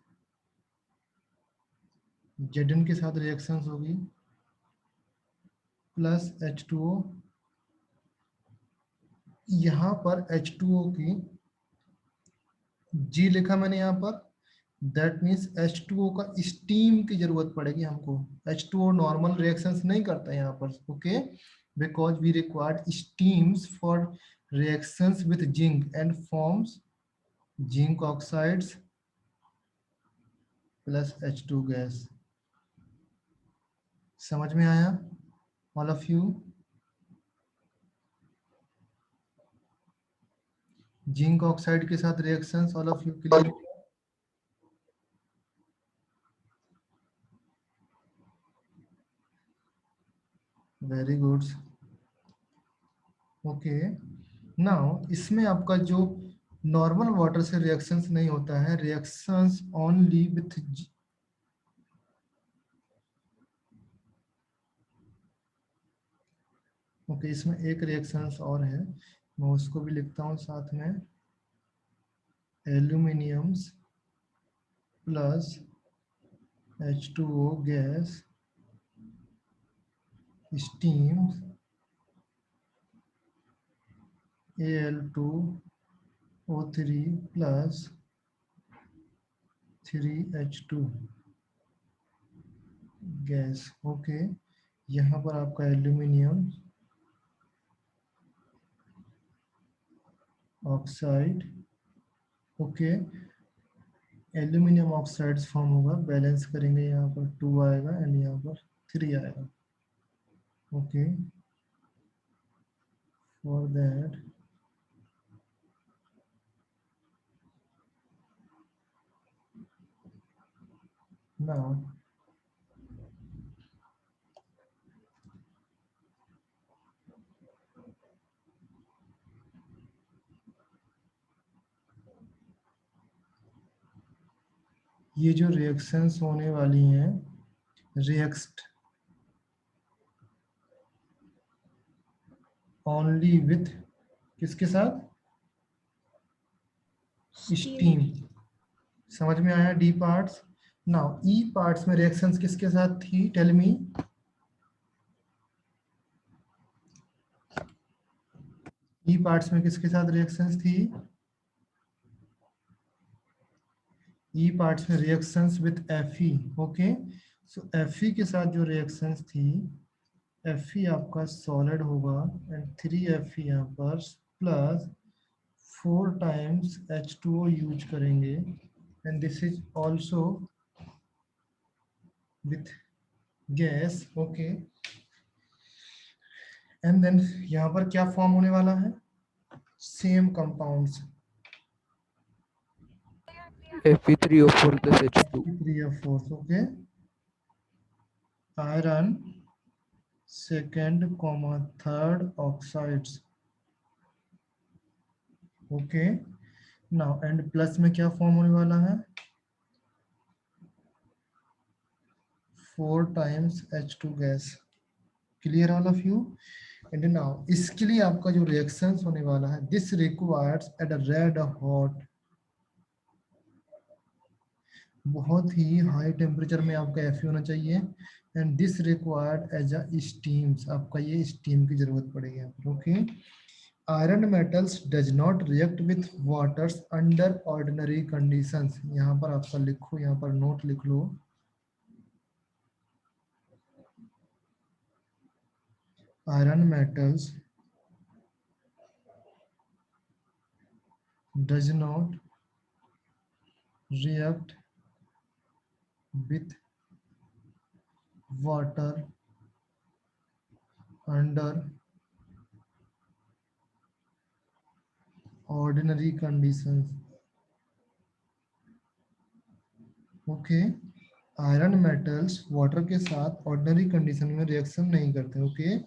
Zn के साथ रिएक्शंस होगी प्लस H2O। यहाँ पर H2O की G लिखा मैंने यहाँ पर, दैट मीन्स H2O का स्टीम की जरूरत पड़ेगी हमको। H2O नॉर्मल रिएक्शंस नहीं करता है यहाँ पर, okay, because we required steams for reactions with zinc and forms zinc oxides plus H2 gas. समझ में आया all of you? Zinc oxide के साथ reactions all of you clear? Very good. Okay, now इसमें आपका जो नॉर्मल वाटर से reactions नहीं होता है, रिएक्शंस ओनली विथ, ओके, इसमें एक रिएक्शंस और है, मैं उसको भी लिखता हूँ साथ में, aluminiums plus H2O gas steam Al2O3 plus 3H2 gas. Okay, यहाँ पर आपका aluminium oxide, okay, aluminium oxides form होगा, बैलेंस करेंगे, यहाँ पर 2 आएगा एंड यहाँ पर 3 आएगा। ओके, फॉर दैट नाउ ये जो रिएक्शंस होने वाली हैं, रिएक्ट ओनली विथ किसके साथ? स्टीम। समझ में आया डी पार्ट्स? नाउ ई पार्ट्स में रिएक्शंस किसके साथ थी? Tell me. ई पार्ट्स में किसके साथ रिएक्शंस थी? ई पार्ट्स में reactions with Fe, okay. So Fe के साथ जो रिएक्शंस थी, Fe आपका सॉलिड होगा एंड 3Fe यहाँ पर प्लस 4 टाइम्स H2O यूज करेंगे and this is also with gas, okay. And then यहाँ पर क्या फॉर्म होने वाला है, same compounds Fe3O4 plus H2. 3F4, okay. Iron second comma third oxides, okay. Now and plus में क्या फॉर्म होने वाला है, 4 times H2 gas. Clear all of you? And now इसके लिए आपका जो रिएक्शंस होने वाला है, this requires at a red hot, बहुत ही हाई टेम्परेचर में आपका Fe होना चाहिए and this required as a steams, आपका ये स्टीम की जरूरत पड़ेगी, okay. Iron metals does not react with waters under ordinary conditions, यहाँ पर आपका लिखो, यहाँ पर नोट लिख लो, iron metals does not react with water under ordinary conditions, okay. Iron metals water के साथ ऑर्डिनरी कंडीशन में रिएक्शन नहीं करते, okay.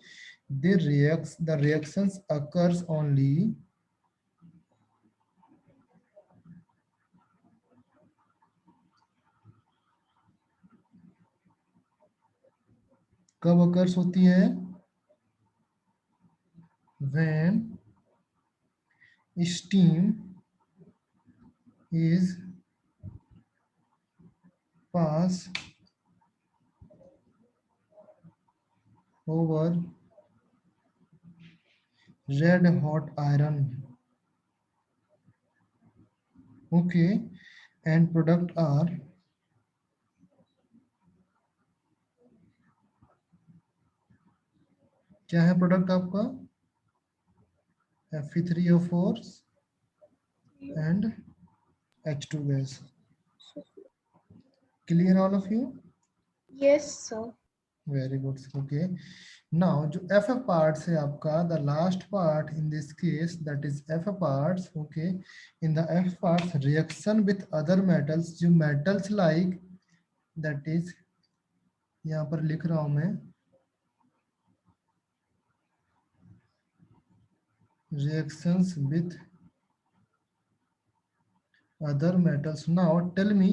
They reacts, the reactions occurs only कब अकर्स होती है, when steam is pass over red hot iron, okay, and product are क्या है प्रोडक्ट आपका, Fe3O4 and H2 gas. Clear all of you? Yes, sir. Very good, okay. Now जो F parts है आपका, the last part in this case, that is F parts, okay. In the F parts reaction with other metals, जो metals like, that is यहाँ पर लिख रहा हूँ मैं, reactions with other metals. Now tell me,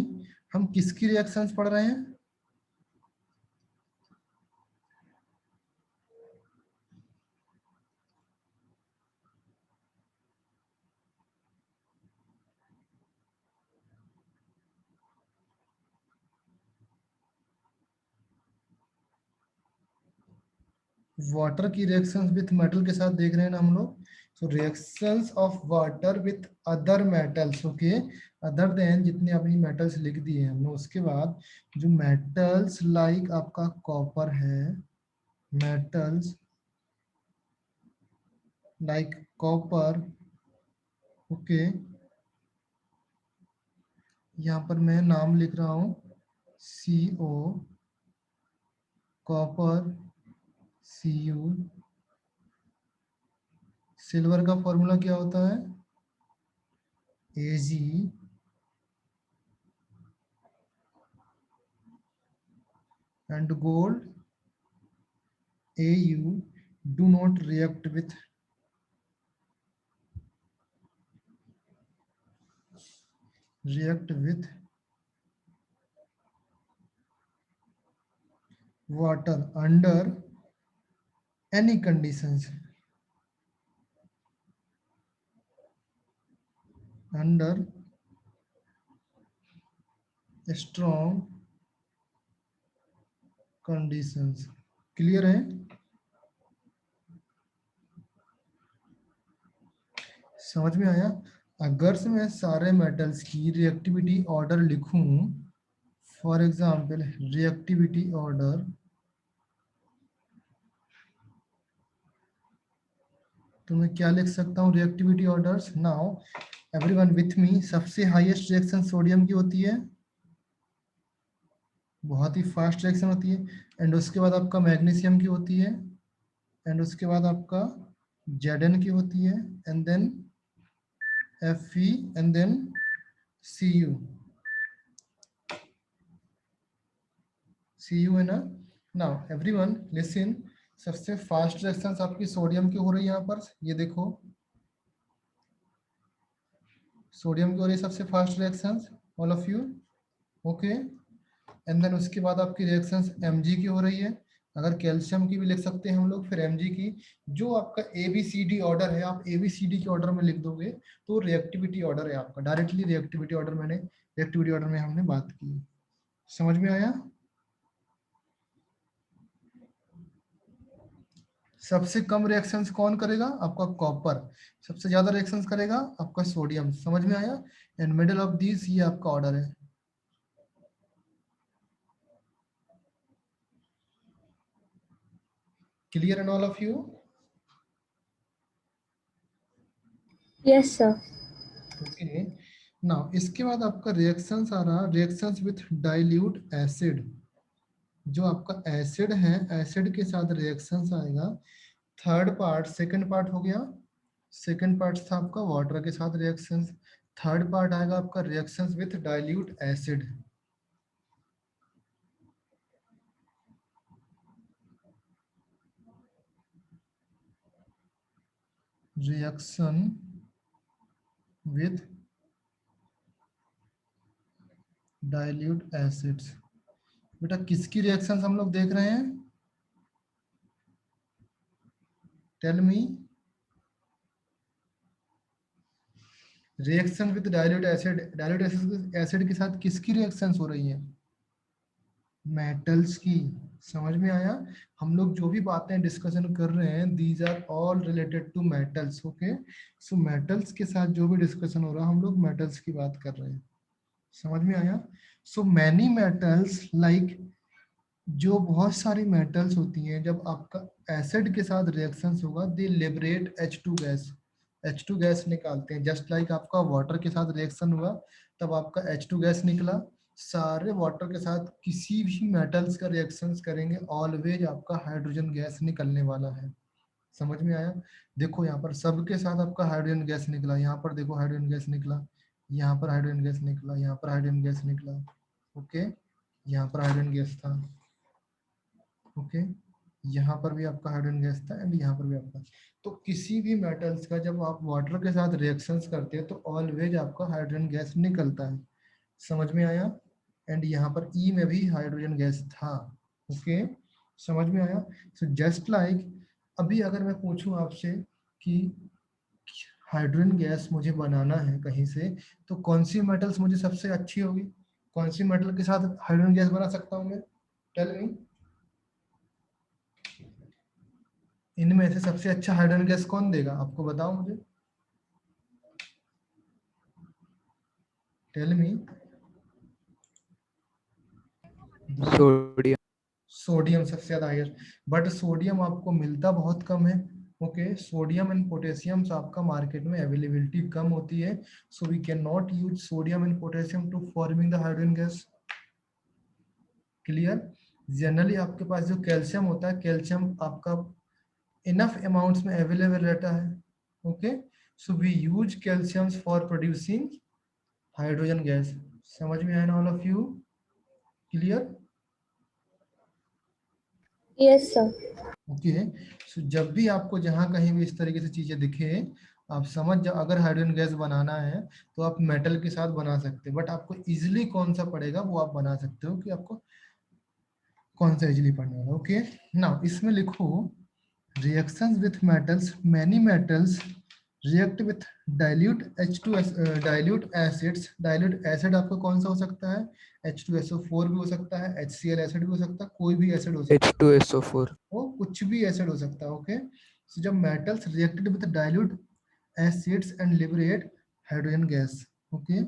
हम किसकी reactions पढ़ रहे हैं, वाटर की रिएक्शंस विथ मेटल के साथ देख रहे हैं ना हम लोग। So reactions of water with other metals, okay, other than जितने अपनी मेटल्स लिख दिए हैं हमने, उसके बाद जो मेटल्स लाइक आपका कॉपर है, मेटल्स लाइक कॉपर, ओके, यहाँ पर मैं नाम लिख रहा हूँ CO, कॉपर Cu, सिल्वर का फॉर्मूला क्या होता है, Ag, and gold Au, do not react with water under any conditions, under strong conditions. Clear है? समझ में आया? अगर से मैं सारे मेटल्स की रिएक्टिविटी ऑर्डर लिखूं, फॉर एग्जांपल रिएक्टिविटी ऑर्डर, तो मैं क्या लिख सकता हूँ reactivity orders? Now everyone with me, सबसे हाईएस्ट रिएक्शन सोडियम की होती है, बहुत ही फास्ट रिएक्शन होती है, एंड उसके बाद आपका मैग्नीशियम की होती है, एंड उसके बाद आपका Zn की होती है, and then Fe, and then Cu। Cu है ना? नाउ एवरीवन लिसन, सबसे फास्ट रिएक्शन आपकी सोडियम की हो रही है यहाँ पर, ये देखो सोडियम की हो रही है सबसे fast reactions, all of you, okay. And then उसके बाद आपकी रिएक्शंस Mg की हो रही है, अगर कैल्शियम की भी लिख सकते हैं हम लोग, फिर Mg की। जो आपका ABCD ऑर्डर है, आप ABCD के ऑर्डर में लिख दोगे तो रिएक्टिविटी ऑर्डर है आपका, directly reactivity order reactivity order में हमने बात की। समझ में आया? सबसे कम रिएक्शंस कौन करेगा? आपका कॉपर। सबसे ज्यादा रिएक्शंस करेगा आपका सोडियम। समझ में आया? एंड मिडिल ऑफ दिस ये आपका ऑर्डर है। Clear and all of you? Yes, sir. Okay. Now इसके बाद आपका रिएक्शंस आ रहा, रिएक्शंस विथ डाइल्यूट एसिड। जो आपका एसिड है, एसिड के साथ रिएक्शंस आएगा। थर्ड पार्ट, सेकंड पार्ट हो गया, सेकंड पार्ट था आपका वाटर के साथ रिएक्शंस। थर्ड पार्ट आएगा आपका reactions with dilute acid. Reaction with dilute acids. बेटा किसकी रिएक्शंस हम लोग देख रहे हैं? Tell me. Reaction with dilute acid, dilute acid के साथ किसकी रिएक्शंस हो रही है? मेटल्स की। समझ में आया? हम लोग जो भी बातें डिस्कशन कर रहे हैं, these are all related to metals, okay. So metals के साथ जो भी डिस्कशन हो रहा है, हम लोग मेटल्स की बात कर रहे हैं। समझ में आया? सो मैनी मेटल्स लाइक, जो बहुत सारी मेटल्स होती हैं, जब आपका एसिड के साथ रिएक्शंस होगा, दे liberate H2 gas, H2 gas निकालते हैं। जस्ट लाइक आपका वाटर के साथ रिएक्शन हुआ तब आपका H2 गैस निकला। सारे वाटर के साथ किसी भी मेटल्स का रिएक्शंस करेंगे, ऑलवेज आपका हाइड्रोजन गैस निकलने वाला है। समझ में आया? देखो यहाँ पर सबके साथ आपका हाइड्रोजन गैस निकला, यहाँ पर देखो हाइड्रोजन गैस निकला, यहाँ पर हाइड्रोजन गैस निकला, यहाँ पर हाइड्रोजन गैस निकला, ओके। यहाँ पर हाइड्रोजन गैस था, ओके। यहाँ पर भी आपका हाइड्रोजन गैस था, एंड यहाँ पर भी आपका। तो किसी भी मेटल्स का जब आप वाटर के साथ रिएक्शंस करते हैं तो ऑलवेज आपका हाइड्रोजन गैस निकलता है। समझ में आया? एंड यहाँ पर ई में भी हाइड्रोजन गैस था, ओके। समझ में आया? सो जस्ट लाइक, अभी अगर मैं पूछूं आपसे कि हाइड्रोजन गैस मुझे बनाना है कहीं से, तो कौन सी मेटल्स मुझे सबसे अच्छी होगी? कौन सी मेटल के साथ हाइड्रोजन गैस बना सकता हूँ मैं? Tell me. इनमें से सबसे अच्छा हाइड्रोजन गैस कौन देगा? आपको बताओ मुझे, टेल मी। सोडियम। सोडियम सबसे ज्यादा हाईएस्ट, बट सोडियम आपको मिलता बहुत कम है, ओके। सोडियम एंड पोटेशियम से आपका मार्केट में अवेलेबिलिटी कम होती है, so we can not use sodium and potassium to forming the hydrogen gas. Clear? Generally आपके पास जो कैल्शियम होता है, कैल्शियम आपका इनफ अमाउंट्स में अवेलेबल रहता है, okay. So we use calcium for producing hydrogen gas. समझ में आया ना all of you? Clear? Yes, sir. Okay. So जब भी आपको जहां कहीं भी इस तरीके से चीजें दिखे, आप समझ जाओ अगर हाइड्रोजन गैस बनाना है तो आप मेटल के साथ बना सकते हैं, बट आपको इजिली कौन सा पड़ेगा वो आप बना सकते हो, कि आपको कौन सा इजिली पड़ने वाला, ओके। नाउ इसमें लिखो reactions with metals, many metals react with dilute H2S, dilute acids. Dilute acid आपका कौन सा हो सकता है? H2SO4 भी हो सकता है, HCl एसिड भी हो सकता है, कोई भी एसिड हो सकता है, H2SO4। वो कुछ भी एसिड हो सकता है, ओके। सो जब metals reacted with dilute acids and liberate hydrogen gas. Okay,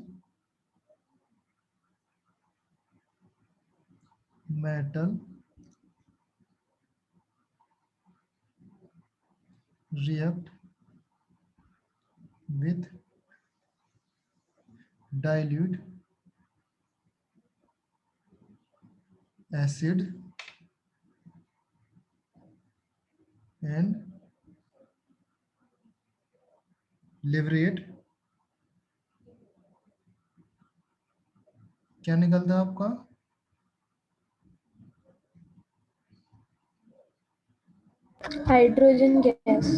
metal react with dilute acid and liberate. क्या निकलता है आपका? Hydrogen gas.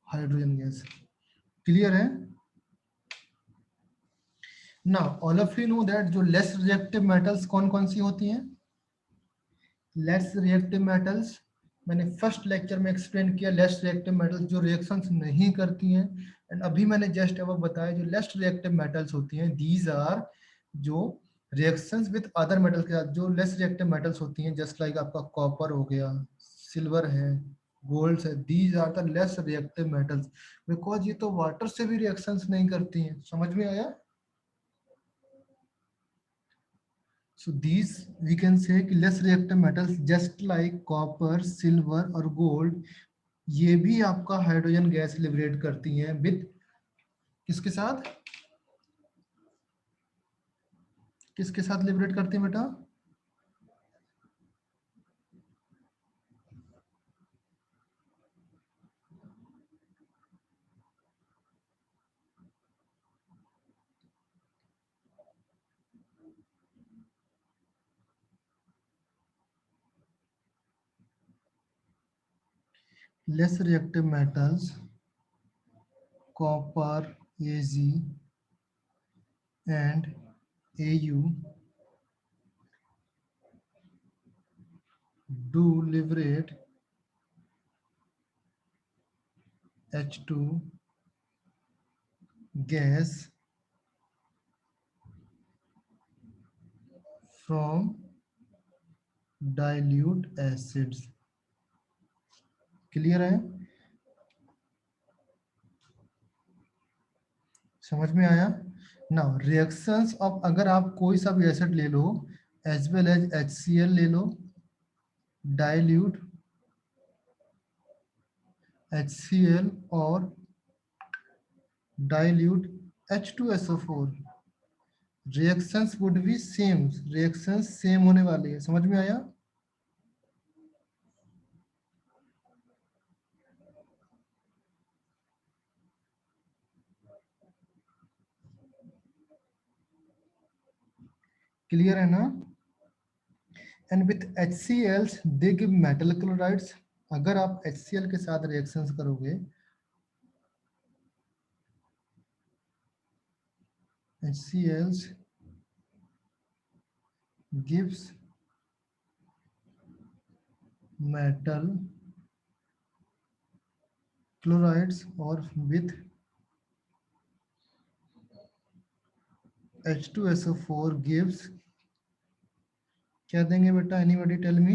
Hydrogen gas. Clear है? Now all of you know that जो लेस रिएक्टिव मेटल्स कौन कौन सी होती हैं? लेस रिएक्टिव मेटल्स मैंने फर्स्ट लेक्चर में एक्सप्लेन किया. लेस रिएक्टिव मेटल्स जो रिएक्शंस नहीं करती हैं. एंड अभी मैंने जस्ट अब बताया जो लेस रिएक्टिव मेटल्स होती हैं, दीज आर जो रिएक्शंस विद अदर मेटल्स के साथ जो लेस रिएक्टिव मेटल्स होती हैं, जस्ट लाइक आपका कॉपर हो गया, सिल्वर है, गोल्ड है. These are the less reactive metals because ये तो वाटर से भी रिएक्शंस नहीं करती हैं. समझ में आया? So these we can say कि less reactive metals just like copper, silver और gold ये भी आपका हाइड्रोजन गैस लिबरेट करती हैं विद किसके साथ? किसके साथ लिबरेट करती हैं बेटा? Less reactive metals copper, Ag and Au do liberate H2 gas from dilute acids. Clear है? समझ में आया? नाउ रिएक्शंस ऑफ अगर आप कोई सा भी एसिड ले लो एज वेल एज HCl ले लो, डाइल्यूट HCl और dilute H2SO4 reactions would be same. Reactions same होने वाली है. समझ में आया? क्लियर है ना? And with HCl they give metal chlorides. अगर आप HCl के साथ रिएक्शंस करोगे, HCl gives metal chlorides or with H2SO4 gives क्या देंगे बेटा? Anybody tell me?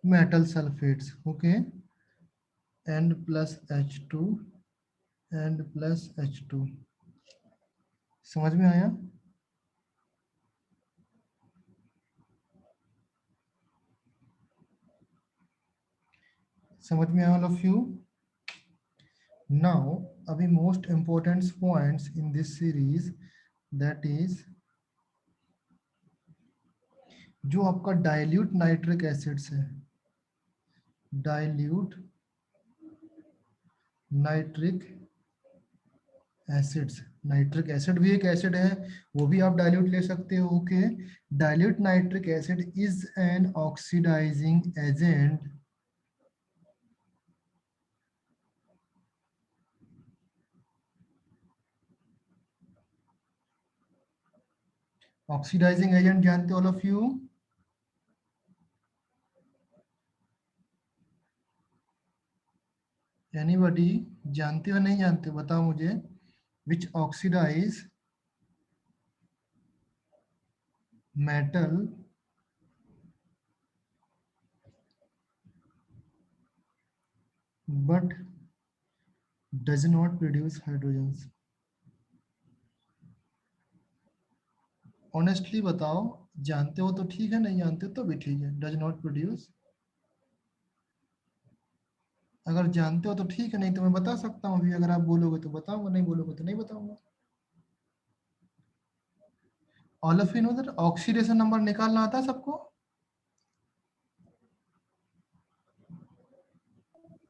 Metal sulphates. Okay, and plus H2 and plus H2. समझ में आया? समझ में आया ऑल ऑफ यू? नाउ अभी most important points in this series that is जो आपका डाइल्यूट नाइट्रिक एसिड्स है, dilute nitric acids. Nitric acid भी एक एसिड है, वो भी आप डाइल्यूट ले सकते हो. Okay, dilute nitric acid is an oxidising agent oxidising agent जानते हो ऑल ऑफ यू? एनीबॉडी जानते हो नहीं जानते हो? बताओ मुझे. Which oxidise metal but does not produce hydrogens. Honestly बताओ, जानते हो तो ठीक है, नहीं जानते तो भी ठीक है। डज नॉट प्रोड्यूस, अगर जानते हो तो ठीक है, नहीं तो मैं बता सकता हूँ अभी। अगर आप बोलोगे तो बताऊंगा, नहीं बोलोगे तो नहीं बताऊंगा। All of you know that oxidation number निकालना आता है सबको?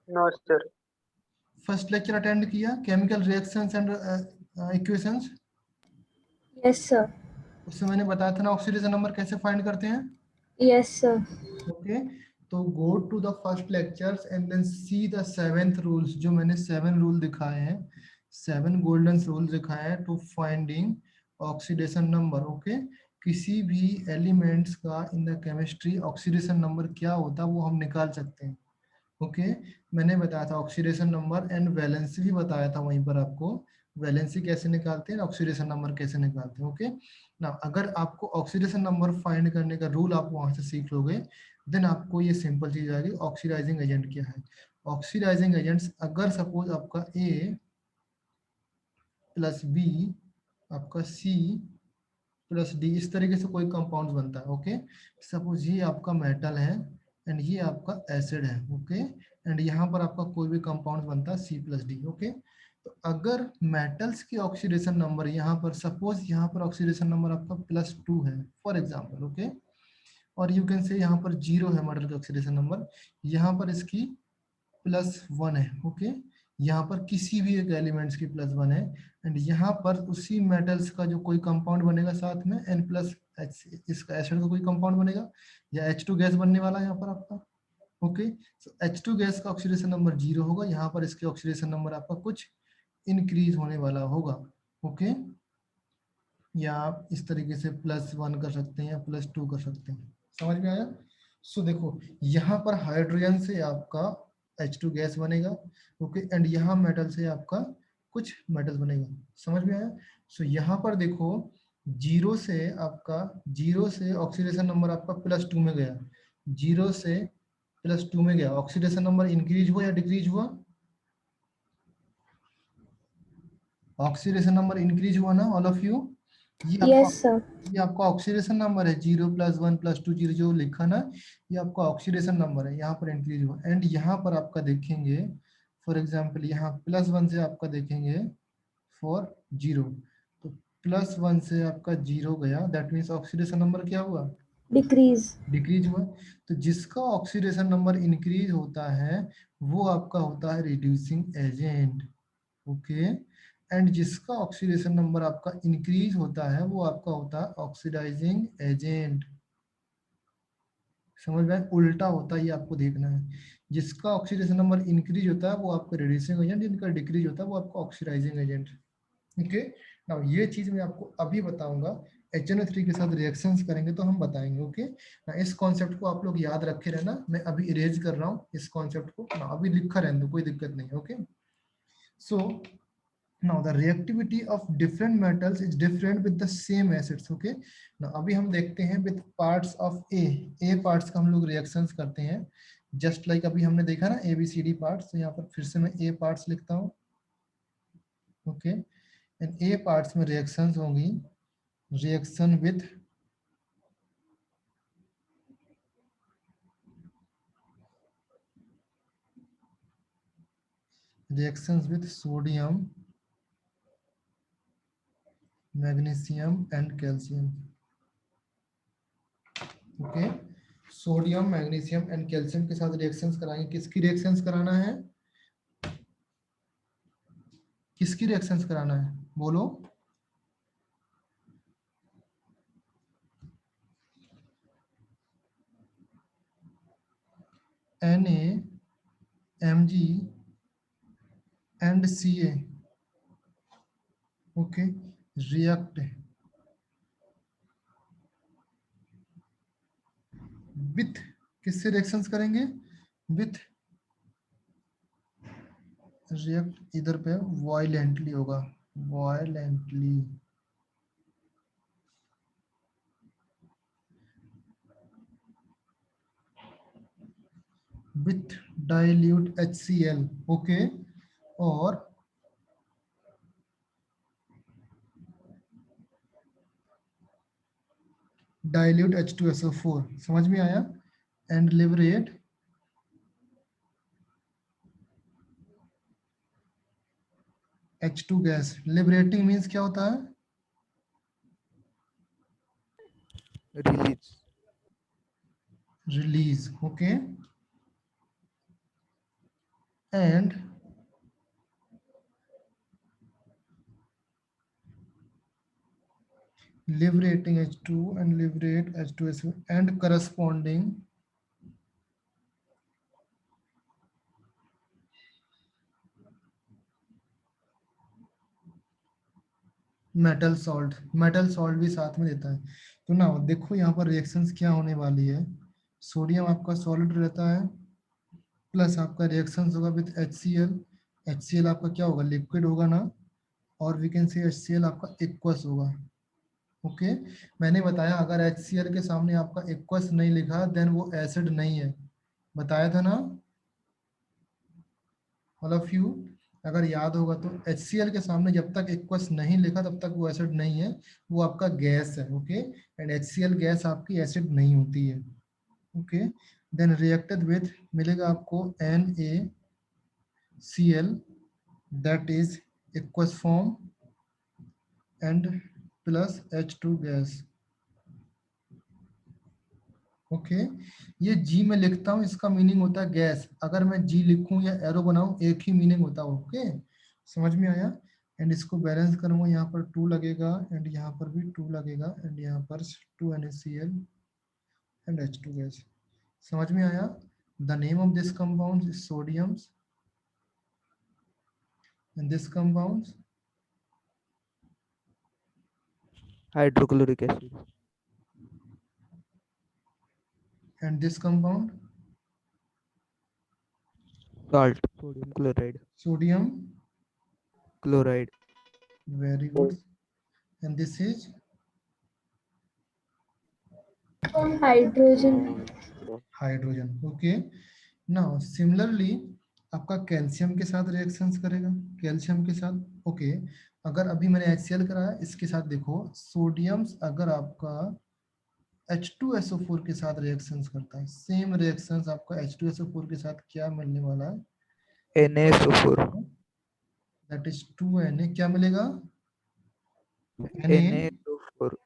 No sir. First lecture attend किया, chemical reactions and equations? Yes, sir. उससे मैंने बताया था ना ऑक्सीडेशन नंबर कैसे फाइंड करते हैं। Yes, sir. ओके, तो go to the first lectures and then see the 7th rules, जो मैंने 7 रूल दिखाए हैं, 7 गोल्डन रूल दिखाए हैं to finding oxidation number. Okay, किसी भी एलिमेंट्स का in the chemistry oxidation number क्या होता है वो हम निकाल सकते हैं। ओके, मैंने बताया था ऑक्सीडेशन नंबर एंड वैलेंसी भी बताया था वहीं पर आपको, वैलेंसी कैसे निकालते हैं, ऑक्सीडेशन नंबर कैसे निकालते हैं। ओके ना, अगर आपको ऑक्सीडेशन नंबर फाइंड करने का रूल आप वहां से सीख लोगे, देन आपको ये सिंपल चीज आएगी, ऑक्सीडाइजिंग एजेंट क्या है। ऑक्सीडाइजिंग एजेंट्स, अगर सपोज आपका ए प्लस बी, आपका सी प्लस डी, इस तरीके से कोई कंपाउंड बनता है। ओके, सपोज ये आपका मेटल है एंड ये आपका एसिड है। ओके, एंड यहाँ पर आपका कोई भी कंपाउंड बनता है सी प्लस डी। ओके, तो अगर मेटल्स की ऑक्सीडेशन नंबर यहाँ पर, सपोज यहाँ पर ऑक्सीडेशन नंबर आपका +2 है फॉर एग्जाम्पल। ओके, और यू कैन से यहाँ पर 0 है मेटल का ऑक्सीडेशन नंबर, यहाँ पर इसकी +1 है। ओके, यहाँ पर किसी भी एक एलिमेंट्स की +1 है, एंड यहाँ पर उसी मेटल्स का जो कोई कंपाउंड बनेगा साथ में N+H, इसका एसिड का कोई कंपाउंड बनेगा, या H2 गैस बनने वाला है यहाँ पर आपका। ओके, सो H2 गैस का ऑक्सीडेशन नंबर 0 होगा, यहाँ पर इसके ऑक्सीडेशन नंबर आपका कुछ इंक्रीज होने वाला होगा। ओके, या आप इस तरीके से +1 कर सकते हैं या +2 कर सकते हैं। समझ में आया? सो देखो, यहाँ पर हाइड्रोजन से आपका H2 गैस बनेगा। ओके, एंड यहाँ मेटल से आपका कुछ मेटल बनेगा। समझ में आया? सो यहाँ पर देखो, 0 से ऑक्सीडेशन नंबर आपका +2 में गया, 0 से +2 में गया, ऑक्सीडेशन नंबर इंक्रीज हुआ या डिक्रीज हुआ? ऑक्सीडेशन नंबर इंक्रीज हुआ ना ऑल ऑफ यू? ये आपका Yes, sir. ये आपका ऑक्सीडेशन नंबर है, 0 +1 +2 0 जो लिखा ना, ये आपका ऑक्सीडेशन नंबर है, यहाँ पर इंक्रीज हुआ। एंड यहाँ पर आपका देखेंगे फॉर एग्जांपल, यहाँ +1 से आपका देखेंगे फॉर 0, तो +1 से आपका 0 गया, दैट मीन्स ऑक्सीडेशन नंबर क्या हुआ? Decrease. डिक्रीज हुआ। तो जिसका ऑक्सीडेशन नंबर इंक्रीज होता है वो आपका होता है रिड्यूसिंग एजेंट। ओके, एंड जिसका ऑक्सीडेशन नंबर आपका इंक्रीज होता है वो आपका होता है ऑक्सीडाइजिंग एजेंट। समझ में? उल्टा होता है, ये आपको देखना है। जिसका ऑक्सीडेशन नंबर इंक्रीज होता है वो आपका रिड्यूसिंग एजेंट, जिनका डिक्रीज होता है वो आपका ऑक्सीडाइजिंग एजेंट। ओके, नाउ ये चीज मैं आपको अभी बताऊंगा, HNO3 के साथ रिएक्शंस करेंगे तो हम बताएंगे। ओके ना, इस कॉन्सेप्ट को आप लोग याद रखे रहना, मैं अभी इरेज कर रहा हूँ इस कॉन्सेप्ट को ना, अभी लिखा रहने दो, कोई दिक्कत नहीं है। Okay, so now the reactivity of different metals is different with the same acids. Okay, now अभी हम देखते हैं with parts of A parts का हम लोग reactions करते हैं, just like अभी हमने देखा ना ABCD parts, तो यहाँ पर फिर से मैं A parts लिखता हूँ। okay, and A parts में reactions होंगी, reaction with sodium, magnesium and calcium. Okay, sodium magnesium and calcium के साथ रिएक्शंस कराएंगे। किसकी रिएक्शंस कराना है? किसकी रिएक्शंस कराना है बोलो? Na, Mg and Ca। Okay, react with, किससे रिएक्शंस करेंगे? विथ, रिएक्ट इधर पे वायलेंटली होगा, violently, with dilute HCl, okay, और डाइल्यूट H2SO4, समझ में आया, and liberate H2 gas. Liberating means क्या होता है? Release. Release, okay, and liberating H2 and liberate H2SO and corresponding metal salt. Metal salt भी साथ में देता है। तो ना देखो यहाँ पर रिएक्शंस क्या होने वाली है। सोडियम आपका सॉलिड रहता है, प्लस आपका रिएक्शंस होगा विद HCl। HCl आपका क्या होगा? लिक्विड होगा ना, और वी कैन से HCl आपका एक्वस होगा, ओके। मैंने बताया अगर HCl के सामने आपका एक्वस नहीं लिखा देन वो एसिड नहीं है, बताया था ना ऑल ऑफ यू। अगर याद होगा तो HCl के सामने जब तक एक्वस नहीं लिखा तब तक वो एसिड नहीं है, वो आपका गैस है, ओके। एंड HCl गैस आपकी एसिड नहीं होती है, ओके। देन रिएक्टेड विथ मिलेगा आपको NaCl, that is aqueous form, and plus H2 gas, okay. ये G में लिखता हूँ, इसका मीनिंग होता है गैस। अगर मैं G लिखूं या एरो बनाऊं एक ही मीनिंग होता है, ओके, समझ में आया। एंड इसको बैलेंस करूंगा, यहाँ पर 2 लगेगा एंड यहाँ पर भी 2 लगेगा एंड यहाँ पर 2 NaCl एंड H2 गैस, समझ में आया। The name of this compound is sodium and this compound Hydrochloric acid. And this compound Salt. Sodium chloride. Sodium, Chloride. Very good, and this is hydrogen. Hydrogen, okay. Now similarly आपका calcium के साथ reactions करेगा, calcium के साथ, okay. अगर अभी मैंने HCl कराया, इसके साथ देखो सोडियम अगर आपका H2SO4 के साथ रिएक्शंस करता है, सेम रिएक्शंस आपका H2SO4 के साथ क्या मिलने वाला है? NaSO4. दैट इज 2Na, क्या मिलेगा? NaSO4.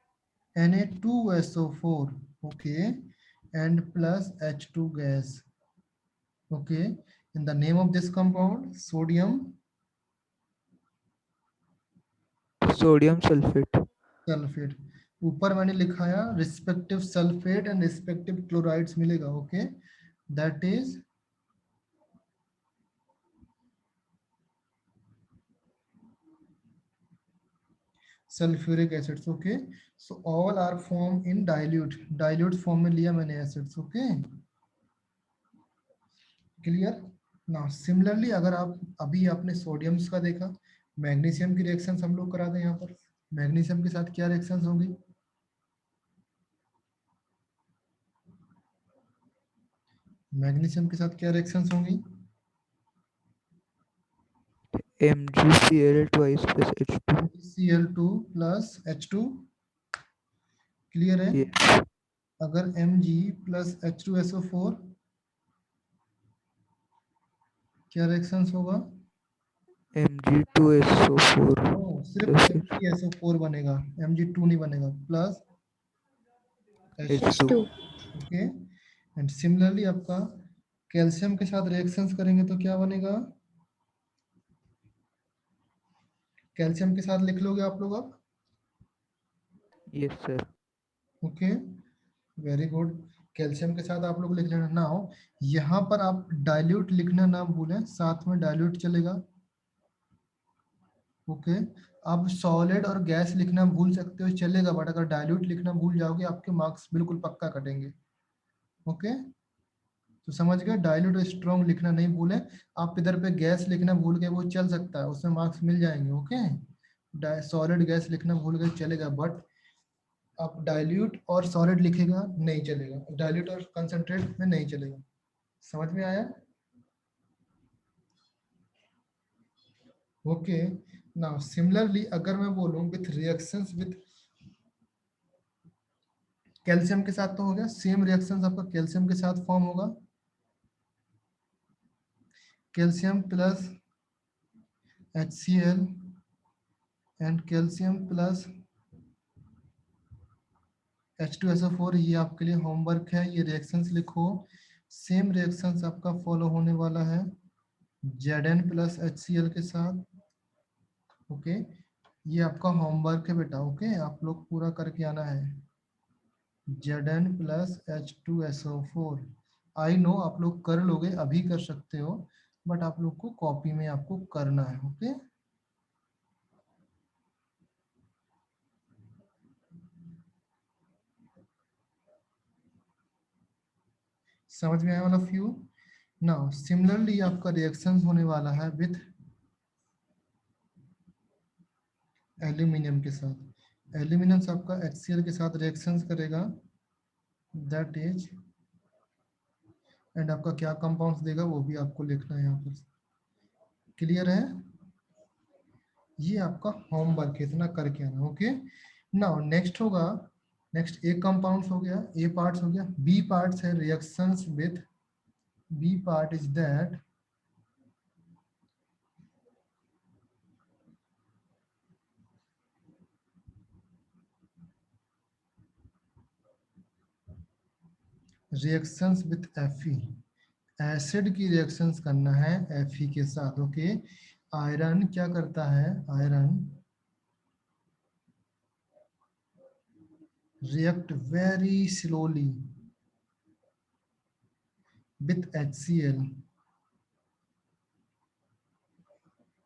Na2SO4, okay, and plus H2 gas, okay. In the name of this compound sodium Sodium sulfate. Sulfate. ऊपर मैंने लिखाया respective sulfate and respective chlorides मिलेगा, okay, that is sulfuric acids, okay. So all are form in dilute form में लिया मैंने acids, okay, clear. ना similarly अगर आप अभी आपने सोडियम्स का देखा, मैग्नीशियम की रिएक्शंस हम लोग करा दें। यहाँ पर मैग्नीशियम के साथ क्या रिएक्शंस होंगी? मैग्नीशियम के साथ क्या रिएक्शंस होंगी? MgCl twice plus H2. Cl2 plus H2, clear है। Yes. अगर Mg प्लस H2SO4 क्या रिएक्शंस होगा? Mg2SO4 सिर्फ plus MgSO4 बनेगा, Mg2 नहीं बनेगा, plus H2, H2. Okay. And similarly आपका कैल्शियम के साथ रिएक्शंस करेंगे तो क्या बनेगा? कैल्शियम के साथ लिख लोगे आप लोग अब, Yes, sir. Okay, very good. Calcium के साथ आप लोग लिख लेना। नाउ यहाँ पर आप डाइल्यूट लिखना ना भूलें, साथ में डाइल्यूट चलेगा, ओके। आप सॉलिड और गैस लिखना भूल सकते हो, चलेगा, बट अगर डाइल्यूट लिखना भूल जाओगे आपके मार्क्स बिल्कुल पक्का कटेंगे, ओके। तो समझ गए, डाइल्यूट और स्ट्रॉन्ग लिखना नहीं भूलें। आप इधर पे गैस लिखना भूल गए वो चल सकता है, उसमें मार्क्स मिल जाएंगे, ओके। सॉलिड गैस लिखना भूल गए चलेगा, बट आप डाइल्यूट और सॉलिड लिखेगा नहीं चलेगा, डाइल्यूट और कंसंट्रेट में नहीं चलेगा, समझ में आया? ओके। नाउ सिमिलरली अगर मैं बोलूं विथ रिएक्शंस विथ कैल्शियम के साथ, तो हो गया सेम रिएक्शंस आपका कैल्शियम के साथ फॉर्म होगा, calcium plus HCl and calcium plus H2SO4। ये आपके लिए होमवर्क है, ये रिएक्शंस लिखो। सेम रिएक्शंस आपका फॉलो होने वाला है Zn प्लस HCl के साथ। ओके, ये आपका होमवर्क है बेटा। ओके, आप लोग पूरा करके आना है। Zn plus H2SO4। I know आप लोग कर लोगे, अभी कर सकते हो, बट आप लोग को कॉपी में आपको करना है। ओके, समझ में आया वाला फ्यू। नाउ सिमिलरली आपका रिएक्शंस होने वाला है विथ एल्यूमिनियम के साथ। एल्यूमिनियम आपका HCl के साथ रिएक्शंस करेगा, दैट इज, एंड आपका क्या कंपाउंड्स देगा वो भी आपको लिखना है यहाँ पर। क्लियर है? ये आपका होमवर्क है, इतना करके आना। ओके, नाउ नेक्स्ट होगा, नेक्स्ट ए कंपाउंड्स हो गया, ए पार्ट्स हो गया, बी पार्ट्स है reactions with, B part is that reactions with Fe। Acid की रिएक्शंस करना है Fe के साथ। ओके, आयरन क्या करता है, iron react very slowly with HCl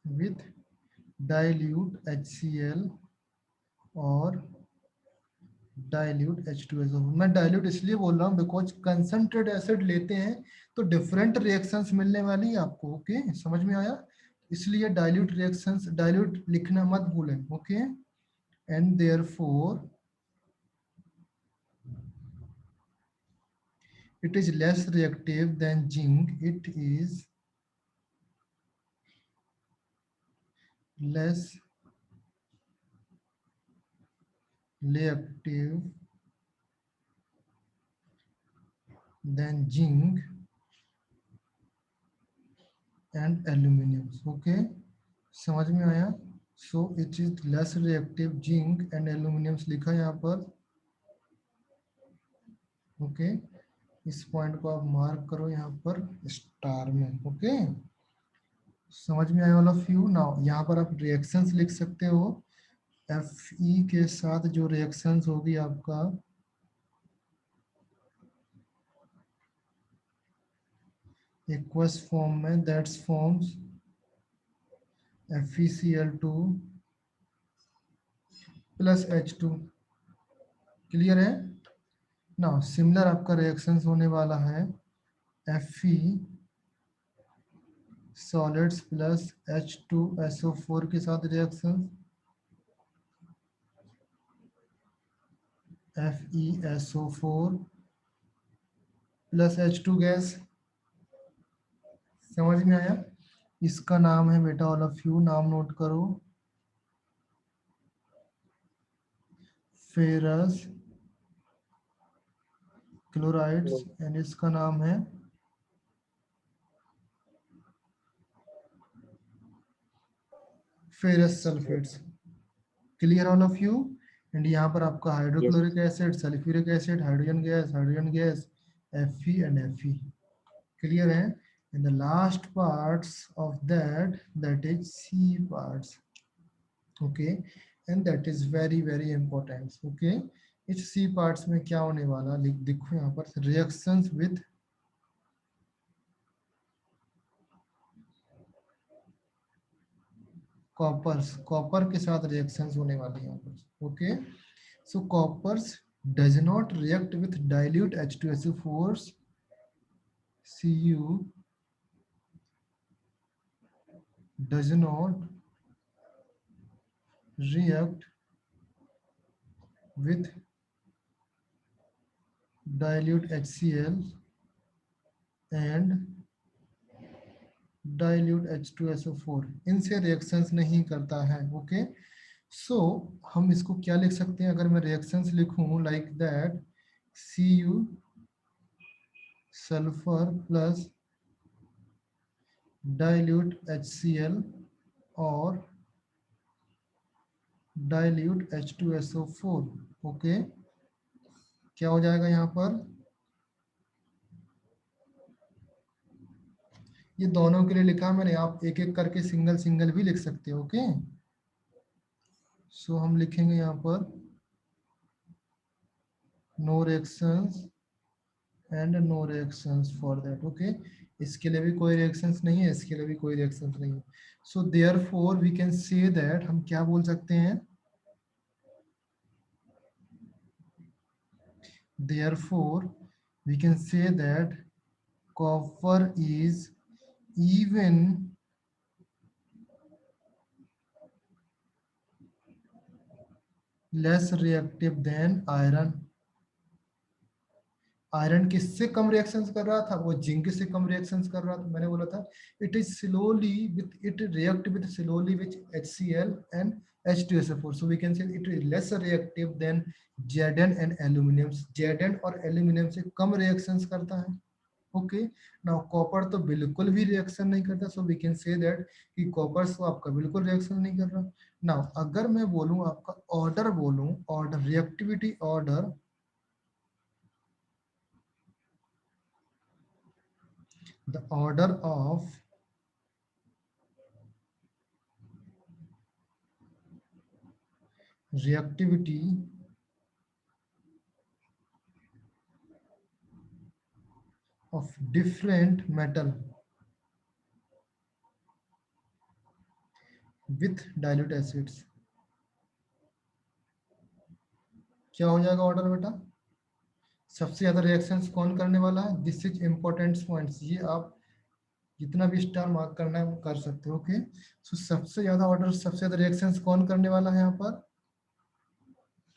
with dilute HCl और डाइल्यूट H2SO। मैं डाइल्यूट इसलिए बोल रहा हूँ बिकॉज कंसंट्रेट एसिड लेते हैं तो डिफरेंट रिएक्शंस मिलने वाली है आपको। ओके, समझ में आया? इसलिए डाइल्यूट रिएक्शंस, डाइल्यूट लिखना मत भूलें। Okay, and therefore it is less reactive than zinc, it is less reactive than zinc and aluminium। Okay, समझ में आया? So it is less reactive zinc and aluminium लिखा है यहाँ पर। ओके, इस पॉइंट को आप मार्क करो यहाँ पर स्टार में। ओके, समझ में आया वाला फ्यू। नाउ यहाँ पर आप रिएक्शंस लिख सकते हो। Fe के साथ जो रिएक्शंस होगी आपका, एक्वस फॉर्म में, that's forms FeCl2 plus H2। Clear है? नाउ सिमिलर आपका रिएक्शंस होने वाला है Fe सॉलिड्स प्लस H2SO4 के साथ reactions, FeSO4 plus H2 gas. समझ में आया? इसका नाम है बेटा, ऑल ऑफ यू नाम नोट करो, फेरस क्लोराइड्स, एंड इसका नाम है ferrous sulphates. Clear all of you? And यहाँ पर आपका hydrochloric acid, sulphuric acid, hydrogen gas Fe and Fe। Clear है? and the last parts of that is C parts। okay, and that is very important। okay, इस C parts में क्या होने वाला, देखो यहाँ पर reactions with कॉपर के साथ रिएक्शंस होने वाली है यहाँ पर। Okay, so coppers does not react with dilute H2SO4 Cu does not react with dilute HCl and dilute H2SO4, इनसे रिएक्शंस नहीं करता है। ओके, सो हम इसको क्या लिख सकते हैं, अगर मैं रिएक्शंस लिखूं like that Cu sulphur plus dilute HCl और डाइल्यूट H2SO4, ओके, क्या हो जाएगा यहाँ पर, ये दोनों के लिए लिखा है मैंने, आप एक एक करके सिंगल सिंगल भी लिख सकते हो। ओके, सो हम लिखेंगे यहाँ पर no reactions and no reactions for that. Okay, इसके लिए भी कोई रिएक्शंस नहीं है, इसके लिए भी कोई रिएक्शंस नहीं है। So therefore we can say that, हम क्या बोल सकते हैं, therefore we can say that copper is even less reactive than iron। Iron किससे कम रिएक्शंस कर रहा था, वो जिंक से कम रिएक्शंस कर रहा था। मैंने बोला था it is slowly with it react with slowly with HCl and H2SO4, so we can say it is less reactive than Zn and aluminum। Zn और एल्यूमिनियम से कम रिएक्शंस करता है। ओके, नाउ कॉपर तो बिल्कुल भी रिएक्शन नहीं करता, so we can say that कि कॉपर तो आपका बिल्कुल रिएक्शन नहीं कर रहा। नाउ अगर मैं बोलूं आपका ऑर्डर, बोलूं order, reactivity order, the order of reactivity of different metal with dilute acids, क्या हो जाएगा ऑर्डर बेटा, सबसे ज्यादा रिएक्शंस कौन करने वाला है, दिस इज इंपॉर्टेंट पॉइंट्स, ये आप जितना भी स्टार मार्क करना है वो कर सकते हो। ओके, सो सबसे ज्यादा ऑर्डर, सबसे ज्यादा रिएक्शंस कौन करने वाला है यहाँ पर,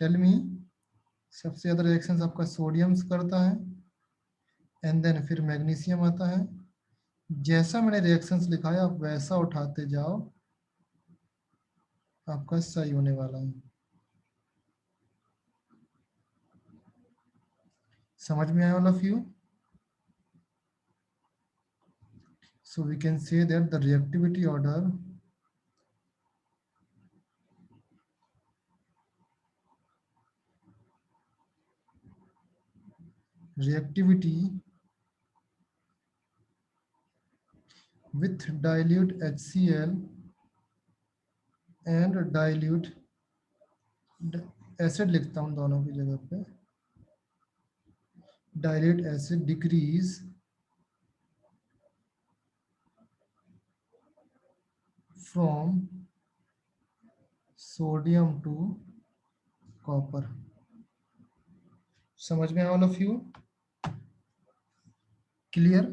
टेल मी, सबसे ज्यादा रिएक्शंस आपका सोडियम करता है एंड देन फिर मैग्नीशियम आता है। जैसा मैंने रिएक्शंस लिखा है आप वैसा उठाते जाओ, आपका सही होने वाला है। समझ में आया all of you? So we can say that the reactivity order with dilute HCl and dilute acid, लिखता हूँ दोनों की जगह पे, dilute acid decrease from sodium to copper। समझ में ऑल ऑफ यू? क्लियर?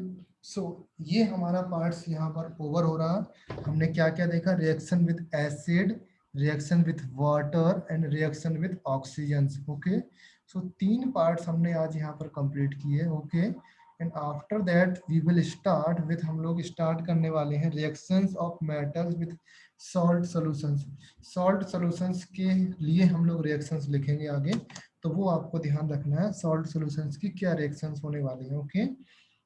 सो ये हमारा पार्ट्स यहाँ पर ओवर हो रहा है। हमने क्या क्या देखा, reaction with acid, reaction with water and reaction with oxygen. Okay, so 3 parts हमने आज यहाँ पर कंप्लीट किए। Okay, and after that we will start with, हम लोग स्टार्ट करने वाले हैं reactions of metals with salt solutions. Salt solutions के लिए हम लोग रिएक्शंस लिखेंगे आगे, तो वो आपको ध्यान रखना है सॉल्ट सॉल्यूशंस की क्या रिएक्शंस होने वाली हैं। ओके,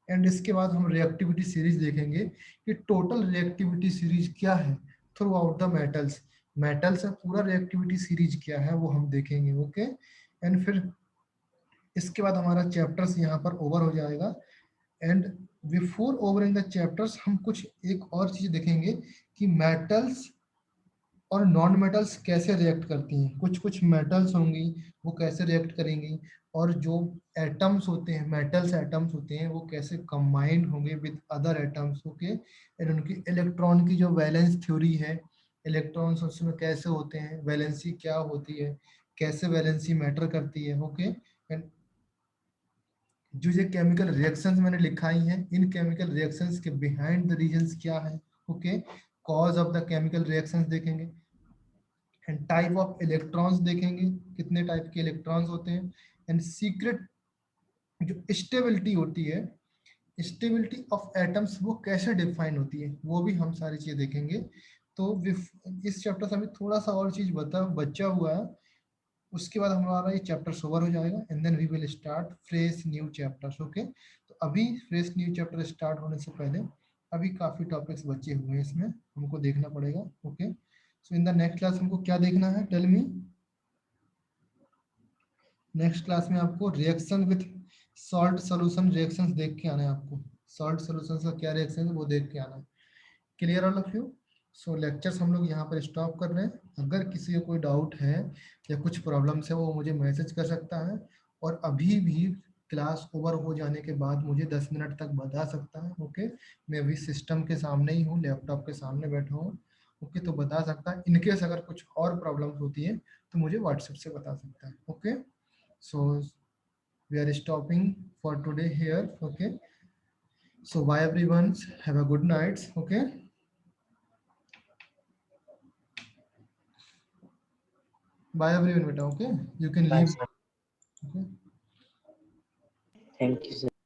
एंड इसके बाद हम रिएक्टिविटी सीरीज देखेंगे कि टोटल रिएक्टिविटी सीरीज क्या है through out the metals, metals का पूरा रिएक्टिविटी सीरीज क्या है वो हम देखेंगे। ओके, एंड फिर इसके बाद हमारा चैप्टर्स यहाँ पर ओवर हो जाएगा। And before ovarian the chapters हम कुछ एक और चीज देखेंगे कि मेटल्स और नॉन मेटल्स कैसे रिएक्ट करती हैं। कुछ कुछ मेटल्स होंगी वो कैसे रिएक्ट करेंगी, और जो एटम्स होते हैं, मेटल्स एटम्स होते हैं, वो कैसे कंबाइंड होंगे with other atoms. Okay, and उनकी इलेक्ट्रॉन की जो वैलेंस थ्योरी है, इलेक्ट्रॉन्स उसमें कैसे होते हैं, वैलेंसी क्या होती है, कैसे वैलेंसी मैटर करती है। ओके, एंड जो ये केमिकल रिएक्शंस मैंने लिखाई हैं, इन केमिकल रिएक्शंस के बिहाइंड द रीजंस क्या है। Okay, cause of the chemical reactions देखेंगे, एंड टाइप ऑफ इलेक्ट्रॉन्स देखेंगे, कितने टाइप के इलेक्ट्रॉन्स होते हैं, एंड सीक्रेट जो स्टेबिलिटी होती है स्टेबिलिटी ऑफ एटम्स वो कैसे डिफाइन होती है, वो भी हम सारी चीजें देखेंगे। तो इस चैप्टर से हमें थोड़ा सा और चीज बचा हुआ है, उसके बाद हमारा ये चैप्टर ओवर हो जाएगा and then we will start fresh new chapters. Okay, तो अभी फ्रेश न्यू चैप्टर स्टार्ट होने से पहले अभी काफी टॉपिक्स बचे हुए हैं, इसमें हमको देखना पड़ेगा। Okay, so in the next class हमको क्या देखना है, टेल मी। नेक्स्ट क्लास में आपको reaction with salt solution reactions देख के आना है, आपको सॉल्ट सोल्यूशन का क्या रिएक्शन है वो देख के आना है। Clear all of you. So lectures हम लोग यहाँ पर स्टॉप कर रहे हैं। अगर किसी को कोई डाउट है या कुछ प्रॉब्लम्स है वो मुझे मैसेज कर सकता है, और अभी भी क्लास ओवर हो जाने के बाद मुझे 10 मिनट तक बता सकता है। ओके, मैं अभी सिस्टम के सामने ही हूँ, लैपटॉप के सामने बैठा हूँ। ओके, तो बता सकता है। इनकेस अगर कुछ और प्रॉब्लम्स होती है तो मुझे व्हाट्सएप से बता सकता है। Okay, so we are stopping for today here. Okay, so bye everyone, have a good night. Okay, bye everyone beta. Okay, you can Bye, leave. sir. Okay. Thank you, sir.